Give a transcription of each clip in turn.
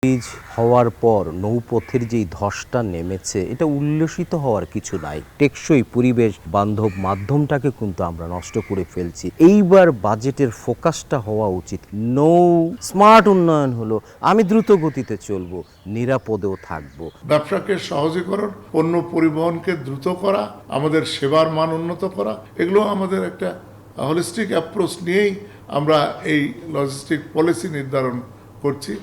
Bridge হওয়ার পর নৌপথের যেই ধসটা নেমেছে, এটা উল্লসিত হওয়ার কিছু নাই। টেকসই পরিবেশ বান্ধব মাধ্যমটাকে কিন্তু আমরা নষ্ট করে ফেলছি। এইবার বাজেটের ফোকাসটা হওয়া উচিত নৌ স্মার্ট উন্নয়ন হলো, আমি দ্রুত গতিতে চলবো, নিরাপদেও থাকবো। ব্যবসাকে সহজীকরণ, পণ্য পরিবহনকে দ্রুত করা, আমাদের সেবার মান উন্নত করা, এগুলো আমাদের একটা হোলিস্টিক অ্যাপ্রোচ নিয়েই আমরা এই লজিস্টিক পলিসি নির্ধারণ করছি।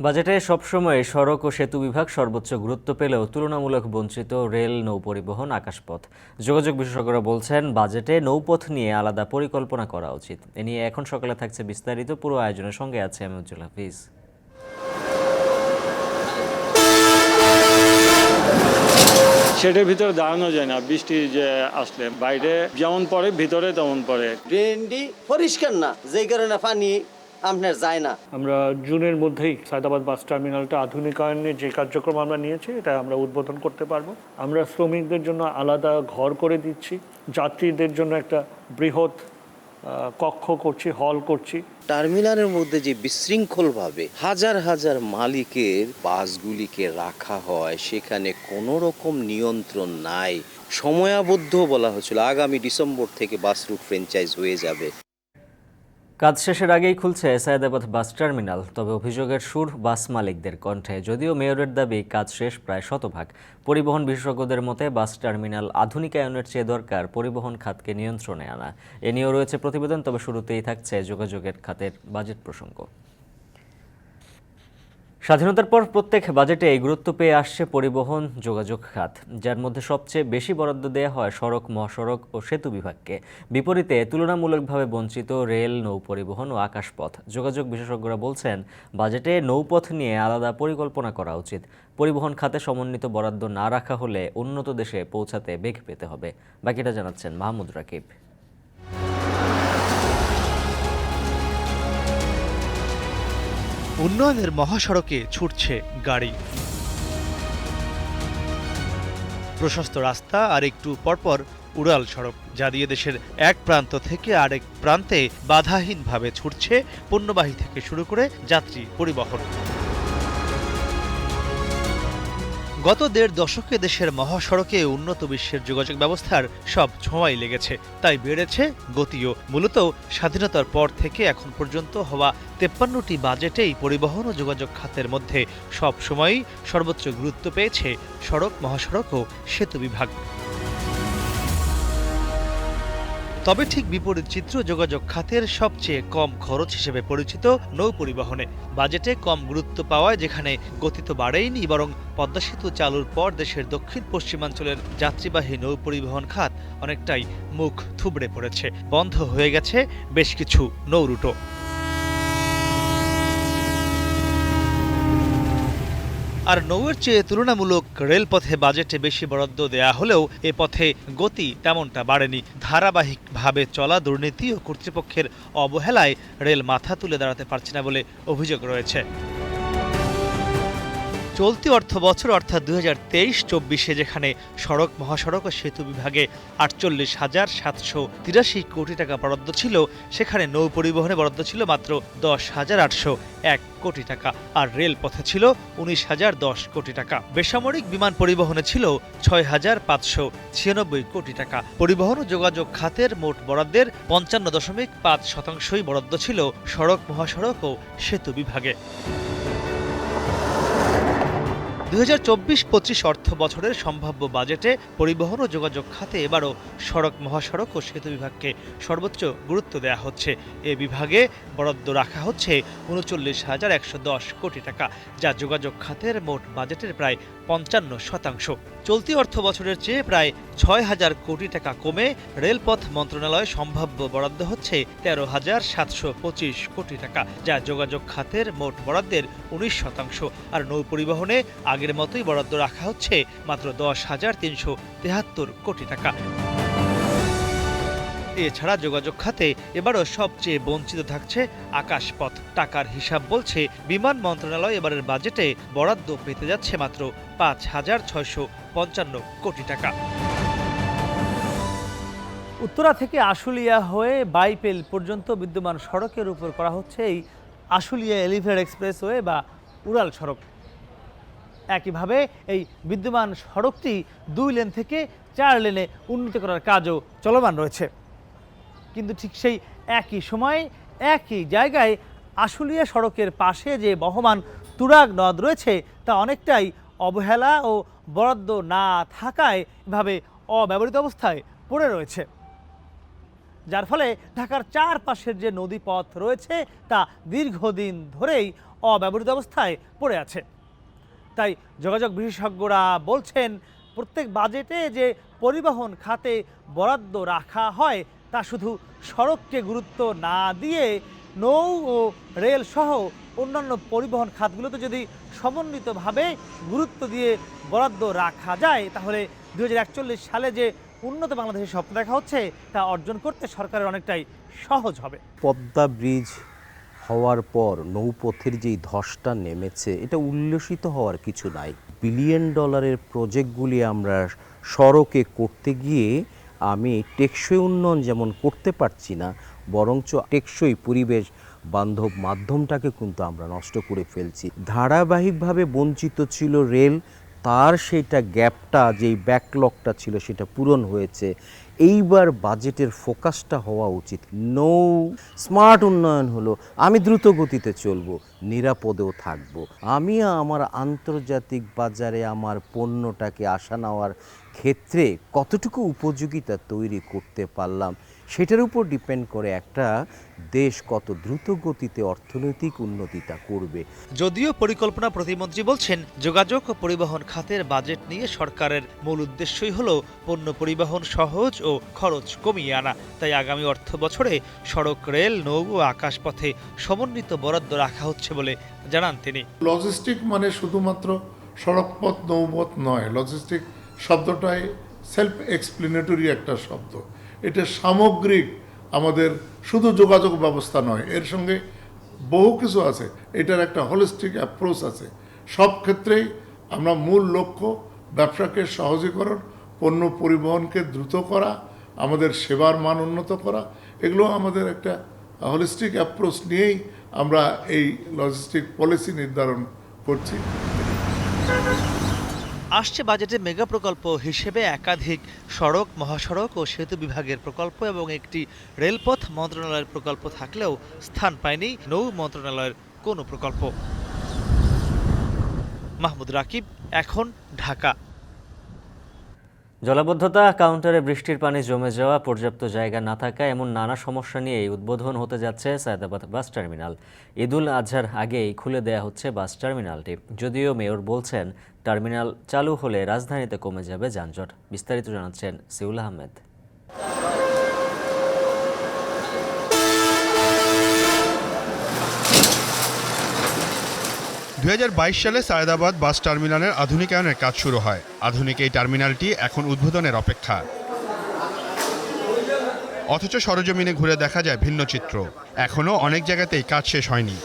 বাজেটে সবসময় সড়ক ও সেতু বিভাগ সর্বোচ্চ গুরুত্ব পেলেও তুলনামূলক বঞ্চিত রেল, নৌ পরিবহন, আকাশপথ। যোগাযোগ বিশেষজ্ঞরা বলছেন, বাজেটে নৌপথ নিয়ে আলাদা পরিকল্পনা করা উচিত। এ নিয়ে এখন সকালে থাকছে বিস্তারিত। পুরো আয়োজনের সঙ্গে আছে আমি উজ্জ্বল হাফিজ। সেটার ভিতরে দাঁড়ানো যায় না। বৃষ্টি যে আসলে বাইরে যেমন পড়ে, ভিতরে তেমন পড়ে। ড্রেনটি পরিষ্কার না, যেই কারণে পানি আপনার যায় না। আমরা জুনের মধ্যেই সায়দাবাদ বাস টার্মিনালটা আধুনিকায়নের যে কার্যক্রম আমরা নিয়েছি, এটা আমরা উদ্বোধন করতে পারবো। আমরা শ্রমিকদের জন্য আলাদা ঘর করে দিচ্ছি, যাত্রীদের জন্য একটা বৃহৎ কক্ষ করছি, হল করছি। টার্মিনালের মধ্যে যে বিশৃঙ্খলভাবে হাজার হাজার মালিকের বাসগুলিকে রাখা হয়, সেখানে কোনো রকম নিয়ন্ত্রণ নাই। সময়াবদ্ধ বলা হচ্ছিল আগামী ডিসেম্বর থেকে বাস রুট ফ্র্যাঞ্চাইজ হয়ে যাবে। কাজ শেষের আগেই খুলছে সায়দাবাদ বাস টার্মিনাল। তবে অভিযোগের সুর বাস মালিকদের কণ্ঠে। যদিও মেয়রের দাবি কাজ শেষ প্রায় শতভাগ। পরিবহন বিশেষজ্ঞদের মতে বাস টার্মিনাল আধুনিকায়নের চেয়ে দরকার পরিবহন খাতকে নিয়ন্ত্রণে আনা। এ নিয়েও রয়েছে প্রতিবেদন। তবে শুরুতেই থাকছে যোগাযোগের খাতের বাজেট প্রসঙ্গ। স্বাধীনতার পর প্রত্যেক বাজেটে গুরুত্ব পেয়ে আসছে পরিবহন যোগাযোগ খাত, যার মধ্যে সবচেয়ে বেশি বরাদ্দ দেওয়া হয় সড়ক, মহাসড়ক ও সেতু বিভাগকে। বিপরীতে তুলনামূলকভাবে বঞ্চিত রেল, নৌ পরিবহন ও আকাশপথ। যোগাযোগ বিশেষজ্ঞরা বলছেন, বাজেটে নৌপথ নিয়ে আলাদা পরিকল্পনা করা উচিত। পরিবহন খাতে সমন্বিত বরাদ্দ না রাখা হলে উন্নত দেশে পৌঁছাতে বেগ পেতে হবে। বাকিটা জানাচ্ছেন মাহমুদ রাকিব। উন্নয়নের মহাসড়কে ছুটছে গাড়ি, প্রশস্ত রাস্তা আর একটু পরপর উড়াল সড়ক, যা দিয়ে দেশের এক প্রান্ত থেকে আরেক প্রান্তে বাধাহীনভাবে ছুটছে পণ্যবাহী থেকে শুরু করে যাত্রী পরিবহন। গত দেড় দশকে দেশের মহাসড়কে উন্নত বিশ্বের যোগাযোগ ব্যবস্থার সব ছোঁয়াই লেগেছে, তাই বেড়েছে গতিও। মূলত স্বাধীনতার পর থেকে এখন পর্যন্ত হওয়া 53টি বাজেটেই পরিবহন ও যোগাযোগ খাতের মধ্যে সব সময়ই সর্বোচ্চ গুরুত্ব পেয়েছে সড়ক, মহাসড়ক ও সেতু বিভাগ। তবে ঠিক বিপরীত চিত্র যোগাযোগ খাতের সবচেয়ে কম খরচ হিসেবে পরিচিত নৌ পরিবহনে। বাজেটে কম গুরুত্ব পাওয়ায় যেখানে গতি তো বাড়েইনি, বরং পদ্মা সেতু চালুর পর দেশের দক্ষিণ পশ্চিমাঞ্চলের যাত্রীবাহী নৌ পরিবহন খাত অনেকটাই মুখ থুবড়ে পড়েছে। বন্ধ হয়ে গেছে বেশ কিছু নৌ রুটও। আর নৌয়ের চেয়ে তুলনামূলক রেলপথে বাজেটে বেশি বরাদ্দ দেয়া হলেও এ পথে গতি তেমনটা বাড়েনি। ধারাবাহিকভাবে চলা দুর্নীতি ও কর্তৃপক্ষের অবহেলায় রেল মাথা তুলে দাঁড়াতে পারছে না বলে অভিযোগ রয়েছে। চলতি অর্থ বছর অর্থাৎ 2023-24 যেখানে সড়ক, মহাসড়ক ও সেতু বিভাগে 48,783 কোটি টাকা বরাদ্দ ছিল, সেখানে নৌ পরিবহনে বরাদ্দ ছিল মাত্র 10,801 কোটি টাকা, আর রেলপথে ছিল 19,010 কোটি টাকা। বেসামরিক বিমান পরিবহনে ছিল 6,596 কোটি টাকা। পরিবহন ও যোগাযোগ খাতের মোট বরাদ্দের 55.5%ই বরাদ্দ ছিল সড়ক, মহাসড়ক ও সেতু বিভাগে। 2024-25 অর্থ বছরের সম্ভাব্য বাজেটে পরিবহন ও যোগাযোগ খাতে এবারও সড়ক, মহাসড়ক ও সেতু বিভাগকে সর্বোচ্চ গুরুত্ব দেওয়া হচ্ছে। এ বিভাগে বরাদ্দ রাখা হচ্ছে 39,110 কোটি টাকা, যা যোগাযোগ খাতের মোট বাজেটের প্রায় 55%। চলতি অর্থ বছরের চেয়ে প্রায় 6,000 কোটি টাকা কমে রেলপথ মন্ত্রণালয়ে সম্ভাব্য বরাদ্দ হচ্ছে 13,725 কোটি টাকা, যা যোগাযোগ খাতের মোট বরাদ্দের 19%। আর নৌ পরিবহনে আগের মতোই বরাদ্দ রাখা হচ্ছে মাত্র 10,373 কোটি টাকা। এছাড়া যোগাযোগ খাতে এবারও সবচেয়ে বঞ্চিত থাকছে আকাশপথ। টাকার হিসাব বলছে, বিমান মন্ত্রণালয় এবারের বাজেটে বরাদ্দ পেতে যাচ্ছে মাত্র 5,655 কোটি টাকা। উত্তরা থেকে আশুলিয়া হয়ে বাইপেল পর্যন্ত বিদ্যমান সড়কের উপর করা হচ্ছে এই আশুলিয়া এলিভেটেড এক্সপ্রেসওয়ে বা উড়াল সড়ক। একইভাবে এই বিদ্যমান সড়কটি 2 লেন থেকে 4 লেনে উন্নীত করার কাজও চলমান রয়েছে। কিন্তু ঠিক সেই একই সময় একই জায়গায় আশুলিয়া সড়কের পাশে যে বহমান তুরাগ নদ রয়েছে তা অনেকটাই অবহেলা ও বরাদ্দ না থাকায় এভাবে অব্যবহৃত অবস্থায় পড়ে রয়েছে, যার ফলে ঢাকার চারপাশের যে নদীপথ রয়েছে তা দীর্ঘদিন ধরেই অব্যবহৃত অবস্থায় পড়ে আছে। তাই যোগাযোগ বিশেষজ্ঞরা বলছেন, প্রত্যেক বাজেটে যে পরিবহন খাতে বরাদ্দ রাখা হয় তা শুধু সড়ককে গুরুত্ব না দিয়ে নৌ ও রেল সহ অন্যান্য পরিবহন খাতগুলোতে যদি সমন্বিতভাবে গুরুত্ব দিয়ে বরাদ্দ রাখা যায় তাহলে 2041 সালে যে উন্নত বাংলাদেশের স্বপ্ন দেখা হচ্ছে তা অর্জন করতে সরকারের অনেকটাই সহজ হবে। পদ্মা ব্রিজ হওয়ার পর নৌপথের যেই ধসটা নেমেছে এটা উল্লসিত হওয়ার কিছু নাই। বিলিয়ন ডলারের প্রজেক্টগুলি আমরা সড়কে করতে গিয়ে আমি টেকসই উন্নয়ন যেমন করতে পারছি না, বরঞ্চ টেকসই পরিবেশ বান্ধব মাধ্যমটাকে কিন্তু আমরা নষ্ট করে ফেলছি। ধারাবাহিকভাবে বঞ্চিত ছিল রেল, তার সেটা গ্যাপটা যেই ব্যাকলগটা ছিল সেটা পূরণ হয়েছে। এইবার বাজেটের ফোকাসটা হওয়া উচিত নৌ স্মার্ট উন্নয়ন হলো, আমি দ্রুত গতিতে চলবো, নিরাপদেও থাকবো, আমি আমার আন্তর্জাতিক বাজারে আমার পণ্যটাকে আসা নেওয়ার ক্ষেত্রে কতটুকু উপযোগিতা তৈরি করতে পারলাম সেটার উপর ডিপেন্ড করে একটা দেশ কত দ্রুত গতিতে অর্থনৈতিক উন্নতিটা করবে। যদিও পরিকল্পনা প্রতিমন্ত্রী বলছেন, যোগাযোগ ও পরিবহন খাতের বাজেট নিয়ে সরকারের মূল উদ্দেশ্যই হলো পণ্য পরিবহন সহজ ও খরচ কমিয়ে আনা। তাই আগামী অর্থ বছরে সড়ক, রেল, নৌ ও আকাশপথে সমন্বিত বরাদ্দ রাখা হচ্ছে বলে জানান তিনি। লজিস্টিক মানে শুধুমাত্র সড়কপথ নৌপথ নয়, লজিস্টিক শব্দটাই সেলফ এক্সপ্লেনেটরি একটা শব্দ। এটা সামগ্রিক, আমাদের শুধু যোগাযোগ ব্যবস্থা নয়, এর সঙ্গে বহু কিছু আছে, এটার একটা হোলিস্টিক অ্যাপ্রোচ আছে। সব ক্ষেত্রেই আমরা মূল লক্ষ্য ব্যবসাকে সহজীকরণ, পণ্য পরিবহনকে দ্রুত করা, আমাদের সেবার মান উন্নত করা, এগুলো আমাদের একটা হোলিস্টিক অ্যাপ্রোচ নিয়েই আমরা এই লজিস্টিক পলিসি নির্ধারণ করছি। আসছে বাজেটে মেগা প্রকল্প হিসেবে একাধিক সড়ক, মহাসড়ক ও সেতু বিভাগের প্রকল্প এবং একটি রেলপথ মন্ত্রণালয়ের প্রকল্প থাকলেও স্থান পায়নি নৌ মন্ত্রণালয়ের কোনো প্রকল্প। মাহমুদ রাকিব, এখন, ঢাকা। জলাবদ্ধতা, কাউন্টারে বৃষ্টির পানি জমে যাওয়া, পর্যাপ্ত জায়গা না থাকা, এমন নানা সমস্যা নিয়েই উদ্বোধন হতে যাচ্ছে সায়দাবাদ বাস টার্মিনাল। ঈদুল আজহার আগেই খুলে দেয়া হচ্ছে বাস টার্মিনালটি। যদিও মেয়র বলছেন টার্মিনাল চালু হলে রাজধানীতে কমে যাবে যানজট। বিস্তারিত জানাচ্ছেন সিউল আহমেদ। 2022 সালে সায়দাবাদ বাস টার্মিনালের আধুনিকায়নের কাজ শুরু হয়। আধুনিক এই টার্মিনালটি এখন উদ্বোধনের অপেক্ষা। অথচ সরজমিনে ঘুরে দেখা যায় ভিন্ন চিত্র। এখনও অনেক জায়গাতেই কাজ শেষ হয়নি।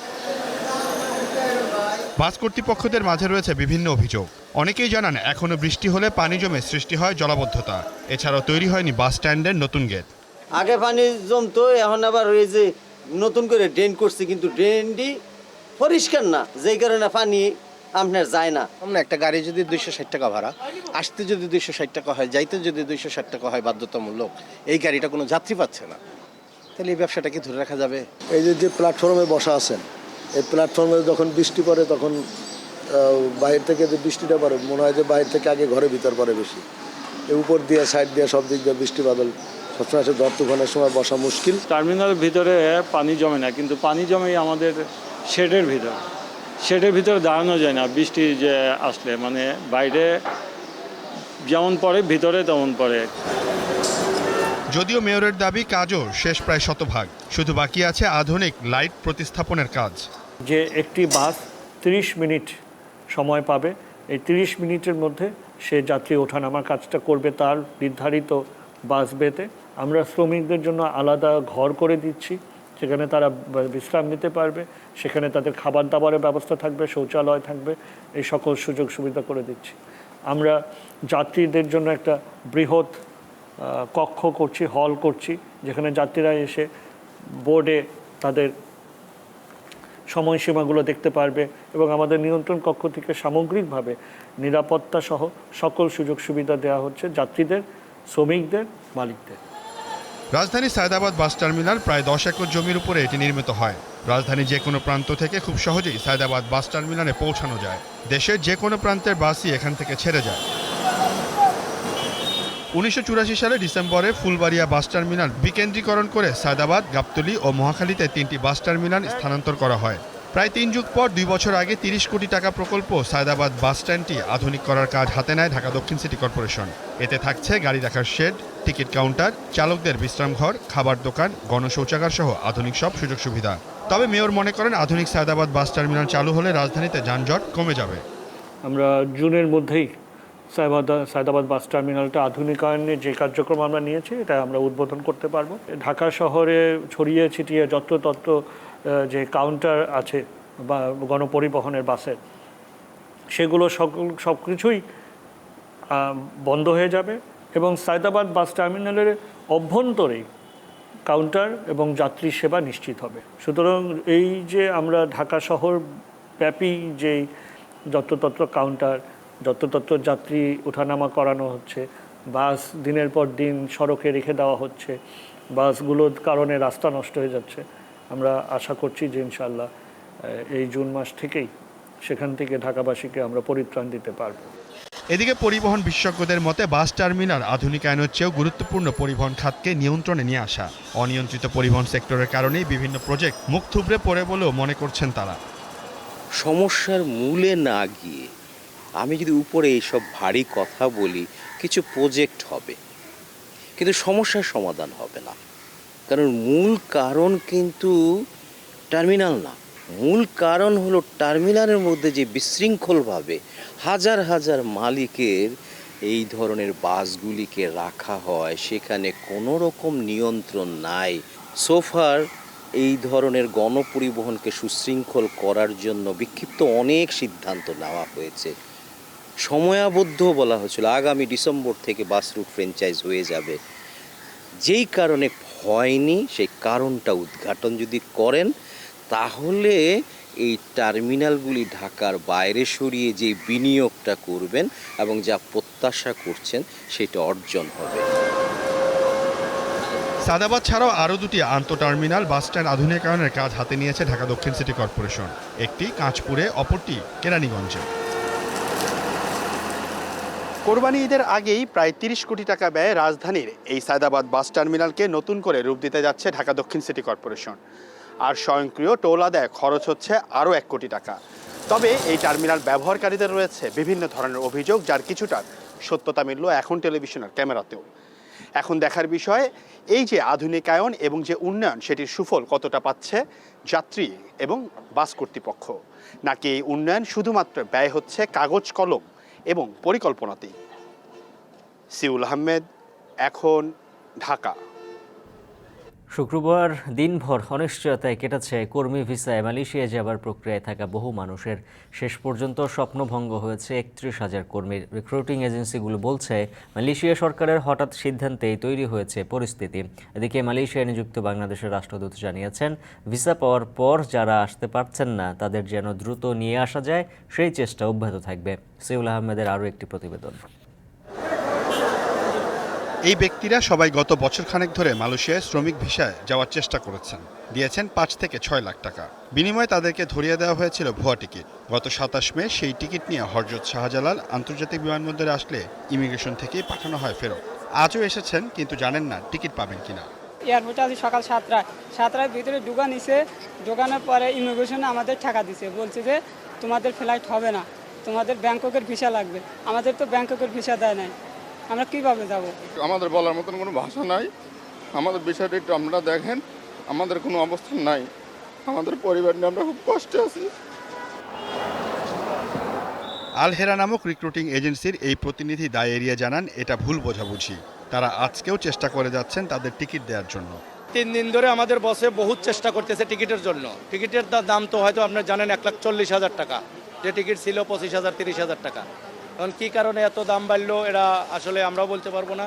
বাস কর্তৃপক্ষদের মাঝে রয়েছে বিভিন্ন অভিযোগ। অনেকেই জানান, এখনও বৃষ্টি হলে পানি জমে সৃষ্টি হয় জলাবদ্ধতা। এছাড়াও তৈরি হয়নি বাস স্ট্যান্ডের নতুন গেট। আগে পানি জমতো, এখন আবার ওই যে নতুন করে ড্রেন করছে, কিন্তু ড্রেনটি পরিষ্কার না, যেই কারণে পানি আপনার যায় না। একটা গাড়ি যদি 260 টাকা ভাড়া, আসতে যদি 260 টাকা হয়, যাইতে যদি 260 টাকা হয় বাধ্যতামূলক, এই গাড়িটা কোনো যাত্রী পাচ্ছে না, তাহলে এই ব্যবসাটা কি ধরে রাখা যাবে? এই যে প্ল্যাটফর্মে বসা আছেন, এই প্ল্যাটফর্মে যখন বৃষ্টি পড়ে তখন বাইরে থেকে যে বৃষ্টিটা পড়ে মনে হয় যে বাইরে থেকে আগে ঘরে ভিতর পড়ে বেশি। এই উপর দিয়ে সাইড দিয়ে সব দিক দিয়ে বৃষ্টি বাদল সবসময় আসে, দর তুফানের সময় বসা মুশকিল। টার্মিনালের ভিতরে পানি জমে না, কিন্তু পানি জমে আমাদের শেডের ভিতরে দাঁড়ানো যায় না। বৃষ্টি যে আসলে মানে বাইরে যেমন পড়ে ভিতরে তেমন পড়ে। যদিও মেয়রের দাবি কাজও শেষ প্রায় শতভাগ, শুধু বাকি আছে আধুনিক লাইট প্রতিস্থাপনের কাজ। যে একটি বাস 30 মিনিট সময় পাবে, এই 30 মিনিটের মধ্যে সে যাত্রী ওঠানামার কাজটা করবে তার নির্ধারিত বাস বেতে। আমরা শ্রমিকদের জন্য আলাদা ঘর করে দিচ্ছি, সেখানে তারা বিশ্রাম নিতে পারবে, সেখানে তাদের খাবার দাবারের ব্যবস্থা থাকবে, শৌচালয় থাকবে, এই সকল সুযোগ সুবিধা করে দিচ্ছি। আমরা যাত্রীদের জন্য একটা বৃহৎ কক্ষ করছি, হল করছি, যেখানে যাত্রীরা এসে বোর্ডে তাদের সময়সীমাগুলো দেখতে পারবে এবং আমাদের নিয়ন্ত্রণ কক্ষ থেকে সামগ্রিকভাবে নিরাপত্তা সহ সকল সুযোগ সুবিধা দেওয়া হচ্ছে যাত্রীদের, শ্রমিকদের, মালিকদের। রাজধানীর সায়দাবাদ বাস টার্মিনাল প্রায় 10 একর জমির উপরে এটি নির্মিত হয়। রাজধানীর যে কোনো প্রান্ত থেকে খুব সহজেই সায়দাবাদ বাস টার্মিনালে পৌঁছানো যায়। দেশের যে কোনো প্রান্তের বাসই এখান থেকে ছেড়ে যায়। 1984 সালে ডিসেম্বরে ফুলবাড়িয়া বাস টার্মিনাল বিকেন্দ্রীকরণ করে সায়দাবাদ, গাবতলী ও মহাখালীতে 3টি বাস টার্মিনাল স্থানান্তর করা হয়। প্রায় 3 যুগ পর 2 বছর আগে 30 কোটি টাকা প্রকল্প সায়দাবাদ বাস স্ট্যান্ডটি আধুনিক করার কাজ হাতে নেয় ঢাকা দক্ষিণ সিটি কর্পোরেশন। এতে থাকছে গাড়ি রাখার শেড, টিকিট কাউন্টার, চালকদের বিশ্রামঘর, খাবার দোকান, গণশৌচাগার সহ আধুনিক সব সুযোগ সুবিধা। তবে মেয়র মনে করেন আধুনিক সায়দাবাদ বাস টার্মিনাল চালু হলে রাজধানীতে যানজট কমে যাবে। আমরা জুনের মধ্যেই সায়দাবাদ বাস টার্মিনালটা আধুনিকায়নের যে কার্যক্রম আমরা নিয়েছি এটা আমরা উদ্বোধন করতে পারবো। ঢাকা শহরে ছড়িয়ে ছিটিয়ে যত্রতত্র যে কাউন্টার আছে বা গণপরিবহনের বাসের, সেগুলো সব কিছুই বন্ধ হয়ে যাবে এবং সায়দাবাদ বাস টার্মিনালের অভ্যন্তরেই কাউন্টার এবং যাত্রী সেবা নিশ্চিত হবে। সুতরাং এই যে আমরা ঢাকা শহর ব্যাপী যে যত্রতত্র কাউন্টার, যত্রতত্র যাত্রী ওঠানামা করানো হচ্ছে, বাস দিনের পর দিন সড়কে রেখে দেওয়া হচ্ছে, বাসগুলোর কারণে রাস্তা নষ্ট হয়ে যাচ্ছে, আমরা আশা করছি যে ইনশাআল্লাহ এই জুন মাস থেকেই সেখান থেকে ঢাকাবাসীকে আমরা পরিত্রাণ দিতে পারব। এদিকে পরিবহন বিশেষজ্ঞদের মতে বাস টার্মিনাল আধুনিকায়নের চেয়েও গুরুত্বপূর্ণ পরিবহন খাতকে নিয়ন্ত্রণে নিয়ে আসা। অনিয়ন্ত্রিত পরিবহন সেক্টরের কারণেই বিভিন্ন প্রজেক্ট মুখ থুবড়ে পড়ে বলেও মনে করছেন তারা। সমস্যার মূলে না গিয়ে আমি যদি উপরে এইসব ভারী কথা বলি, কিছু প্রজেক্ট হবে কিন্তু সমস্যার সমাধান হবে না। কারণ মূল কারণ কিন্তু টার্মিনাল না, মূল কারণ হলো টার্মিনালের মধ্যে যে বিশৃঙ্খলভাবে হাজার হাজার মালিকের এই ধরনের বাসগুলিকে রাখা হয়, সেখানে কোনো রকম নিয়ন্ত্রণ নাই। সোফার এই ধরনের গণপরিবহনকে সুশৃঙ্খল করার জন্য বিক্ষিপ্ত অনেক সিদ্ধান্ত নেওয়া হয়েছে। সময়াবদ্ধ বলা হয়েছিল আগামী ডিসেম্বর থেকে বাস রুট ফ্র্যাঞ্চাইজ হয়ে যাবে। যেই কারণে হয়নি, সেই কারণটা উদ্ঘাটন যদি করেন তাহলে এই টার্মিনালগুলি ঢাকার বাইরে সরিয়ে যে বিনিয়োগটা করবেন এবং যা প্রত্যাশা করছেন সেটা অর্জন হবে। সায়দাবাদ ছাড়াও আরও 2টি আন্তঃ টার্মিনাল বাস স্ট্যান্ড আধুনিকায়নের কাজ হাতে নিয়েছে ঢাকা দক্ষিণ সিটি কর্পোরেশন। একটি কাঁচপুরে, অপরটি কেরানীগঞ্জে। কোরবানি ঈদের আগেই প্রায় 30 কোটি টাকা ব্যয়ে রাজধানীর এই সায়দাবাদ বাস টার্মিনালকে নতুন করে রূপ দিতে যাচ্ছে ঢাকা দক্ষিণ সিটি কর্পোরেশন। আর স্বয়ংক্রিয় টোল আদায় খরচ হচ্ছে আরও 1 কোটি টাকা। তবে এই টার্মিনাল ব্যবহারকারীদের রয়েছে বিভিন্ন ধরনের অভিযোগ, যার কিছুটা সত্যতা মিলল এখন টেলিভিশনের ক্যামেরাতেও। এখন দেখার বিষয় এই যে আধুনিকায়ন এবং যে উন্নয়ন, সেটির সুফল কতটা পাচ্ছে যাত্রী এবং বাস কর্তৃপক্ষ, নাকি এই উন্নয়ন শুধুমাত্র ব্যয় হচ্ছে কাগজ কলম এবং পরিকল্পনাতেই। সিউল আহমেদ, এখন, ঢাকা। শুক্রবার দিনভর অনিশ্চয়তায় কেটেছে কর্মী ভিসায় মালয়েশিয়া যাবার প্রক্রিয়ায় থাকা বহু মানুষের। শেষ পর্যন্ত স্বপ্নভঙ্গ হয়েছে 31,000 কর্মীর। রিক্রুটিং এজেন্সিগুলো বলছে মালয়েশিয়া সরকারের হঠাৎ সিদ্ধান্তেই তৈরি হয়েছে পরিস্থিতি। এদিকে মালয়েশিয়ায় নিযুক্ত বাংলাদেশের রাষ্ট্রদূত জানিয়েছেন, ভিসা পাওয়ার পর যারা আসতে পারছেন না তাদের যেন দ্রুত নিয়ে আসা যায় সেই চেষ্টা অব্যাহত থাকবে। সিউল আহমেদের আরও একটি প্রতিবেদন। এই ব্যক্তিরা সবাই গত বছরখানেক ধরে মালয়েশিয়ায় শ্রমিক ভিসায় যাওয়ার চেষ্টা করেছেন। দিয়েছেন 5 থেকে 6 লাখ টাকা। বিনিময়ে তাদেরকে ধরিয়ে দেওয়া হয়েছিল ভুয়া টিকিট। গত 27 মে সেই টিকিট নিয়ে হযরত শাহজালাল আন্তর্জাতিক বিমানবন্দরে আসলে ইমিগ্রেশন থেকেই পাঠানো হয় ফেরত। আজও এসেছেন, কিন্তু জানেন না টিকিট পাবেন কিনা। এয়ারপোর্টে আসি সকাল 7টার ভিতরে ঢুকা নিছে। ঢোকানোর পরে ইমিগ্রেশনে আমাদের টাকা দিছে, বলছে যে তোমাদের ফ্লাইট হবে না, তোমাদের ব্যাংককের ভিসা লাগবে। আমাদের তো ব্যাংককের ভিসা দেয় নাই, আমরা কিভাবে যাব? আমাদের বলার মতন কোনো ভাষা নাই। আমাদের বিষয়টা একটু আপনারা দেখেন, আমাদের কোনো অবস্থান নাই, আমাদের পরিবার নিয়ে আমরা খুব কষ্টে আছি। আল হেরা নামক রিক্রুটিং এজেন্সির এই প্রতিনিধি দায় এড়িয়ে জানান, এটা ভুল বোঝাবুঝি। তারা আজকেও চেষ্টা করে যাচ্ছেন তাদের টিকিট দেওয়ার জন্য। 3 দিন ধরে আমাদের বসে বহুত চেষ্টা করতেছে টিকিটের জন্য। টিকিটের দাম তো হয়তো আপনারা জানেন 1,40,000 টাকা, যে টিকিট ছিল 25,000 30,000 টাকা। এখন কী কারণে এত দাম বাড়লো এটা আসলে আমরাও বলতে পারবো না।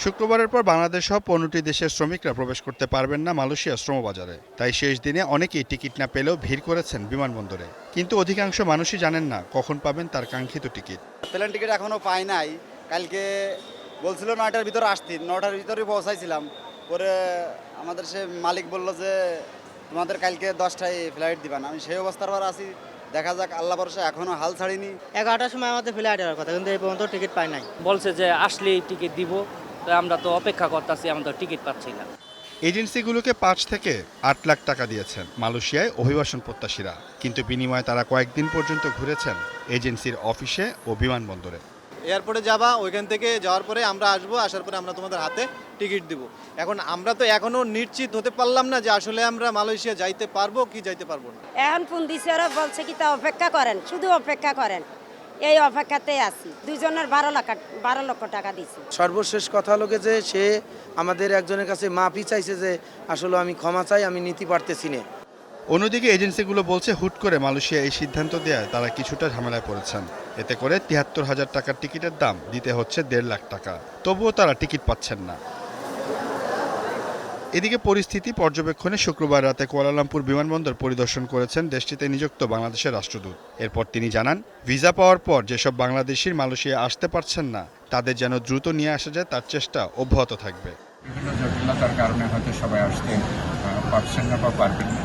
শুক্রবারের পর বাংলাদেশ সহ 15টি দেশের শ্রমিকরা প্রবেশ করতে পারবেন না মালয়েশিয়ার শ্রমবাজারে। তাই শেষ দিনে অনেকেই টিকিট না পেলেও ভিড় করেছেন বিমানবন্দরে। কিন্তু অধিকাংশ মানুষই জানেন না কখন পাবেন তার কাঙ্ক্ষিত টিকিট। প্লেন টিকিট এখনো পাই নাই। কালকে বলছিল 9টার ভিতরে আসতে, 9টার ভিতরে পৌঁছাইছিলাম। পরে আমাদের সে মালিক বলল যে তোমাদের কালকে 10টায় ফ্লাইট দিবেন। আমি সেই অবস্থার পর আছি, দেখা যাক, আল্লাহ ভরসা, এখনো হাল ছাড়িনি। 11টার সময় আমাদের ফ্লাইট হওয়ার কথা, কিন্তু এই পর্যন্ত টিকিট পাই নাই। বলছে যে আসলেই টিকিট দিব, তো আমরা তো অপেক্ষা করতেছি, আমরা টিকিট পাচ্ছি না। এজেন্সিগুলোকে 5 থেকে 8 লাখ টাকা দিয়েছেন মালয়েশিয়ায় অভিবাসন প্রত্যাশীরা, কিন্তু বিনিময়ে তারা কয়েকদিন পর্যন্ত ঘুরেছেন এজেন্সির অফিসে ও বিমানবন্দরে। এয়ারপোর্টে যাবা, ওইখান থেকে যাওয়ার পরে আমরা আসবো, আসার পরে আমরা তোমাদের হাতে টিকিট দিব। এখন আমরা তো এখনো নিশ্চিত হতে পারলাম না যে আসলে আমরা মালয়েশিয়া যাইতে পারবো কি যাইতে পারবো না। এখন ফোন দিছে, ওরা বলছে কি তা অপেক্ষা করেন, শুধু অপেক্ষা করেন। এই অপেক্ষাতে আছি। দুইজনের 12 লক্ষ টাকা দিছি। সর্বশেষ কথা হলো যে সে আমাদের একজনের কাছে মাফি চাইছে যে আসলে আমি ক্ষমা চাই, আমি নিতে পারতেছি না। অন্যদিকে এজেন্সিগুলো বলছে হুট করে মালয়েশিয়া এই সিদ্ধান্ত দেওয়ায় তারা কিছুটা ঝামেলায় পড়েছেন। এতে করে 73,000 টাকার টিকিটের দাম দিতে হচ্ছে 1.5 লাখ টাকা, তবুও তারা টিকিট পাচ্ছেন না। এদিকে পরিস্থিতি পর্যবেক্ষণে শুক্রবার রাতে কুয়ালালামপুর বিমানবন্দর পরিদর্শন করেছেন দেশটিতে নিযুক্ত বাংলাদেশের রাষ্ট্রদূত। এরপর তিনি জানান, ভিসা পাওয়ার পর যেসব বাংলাদেশির মালয়েশিয়া আসতে পারছেন না তাদের যেন দ্রুত নিয়ে আসা যায় তার চেষ্টা অব্যাহত থাকবে। বিভিন্ন জটিলতার কারণে হয়তো সবাই আসতে পারছেন না বা পারবেন না,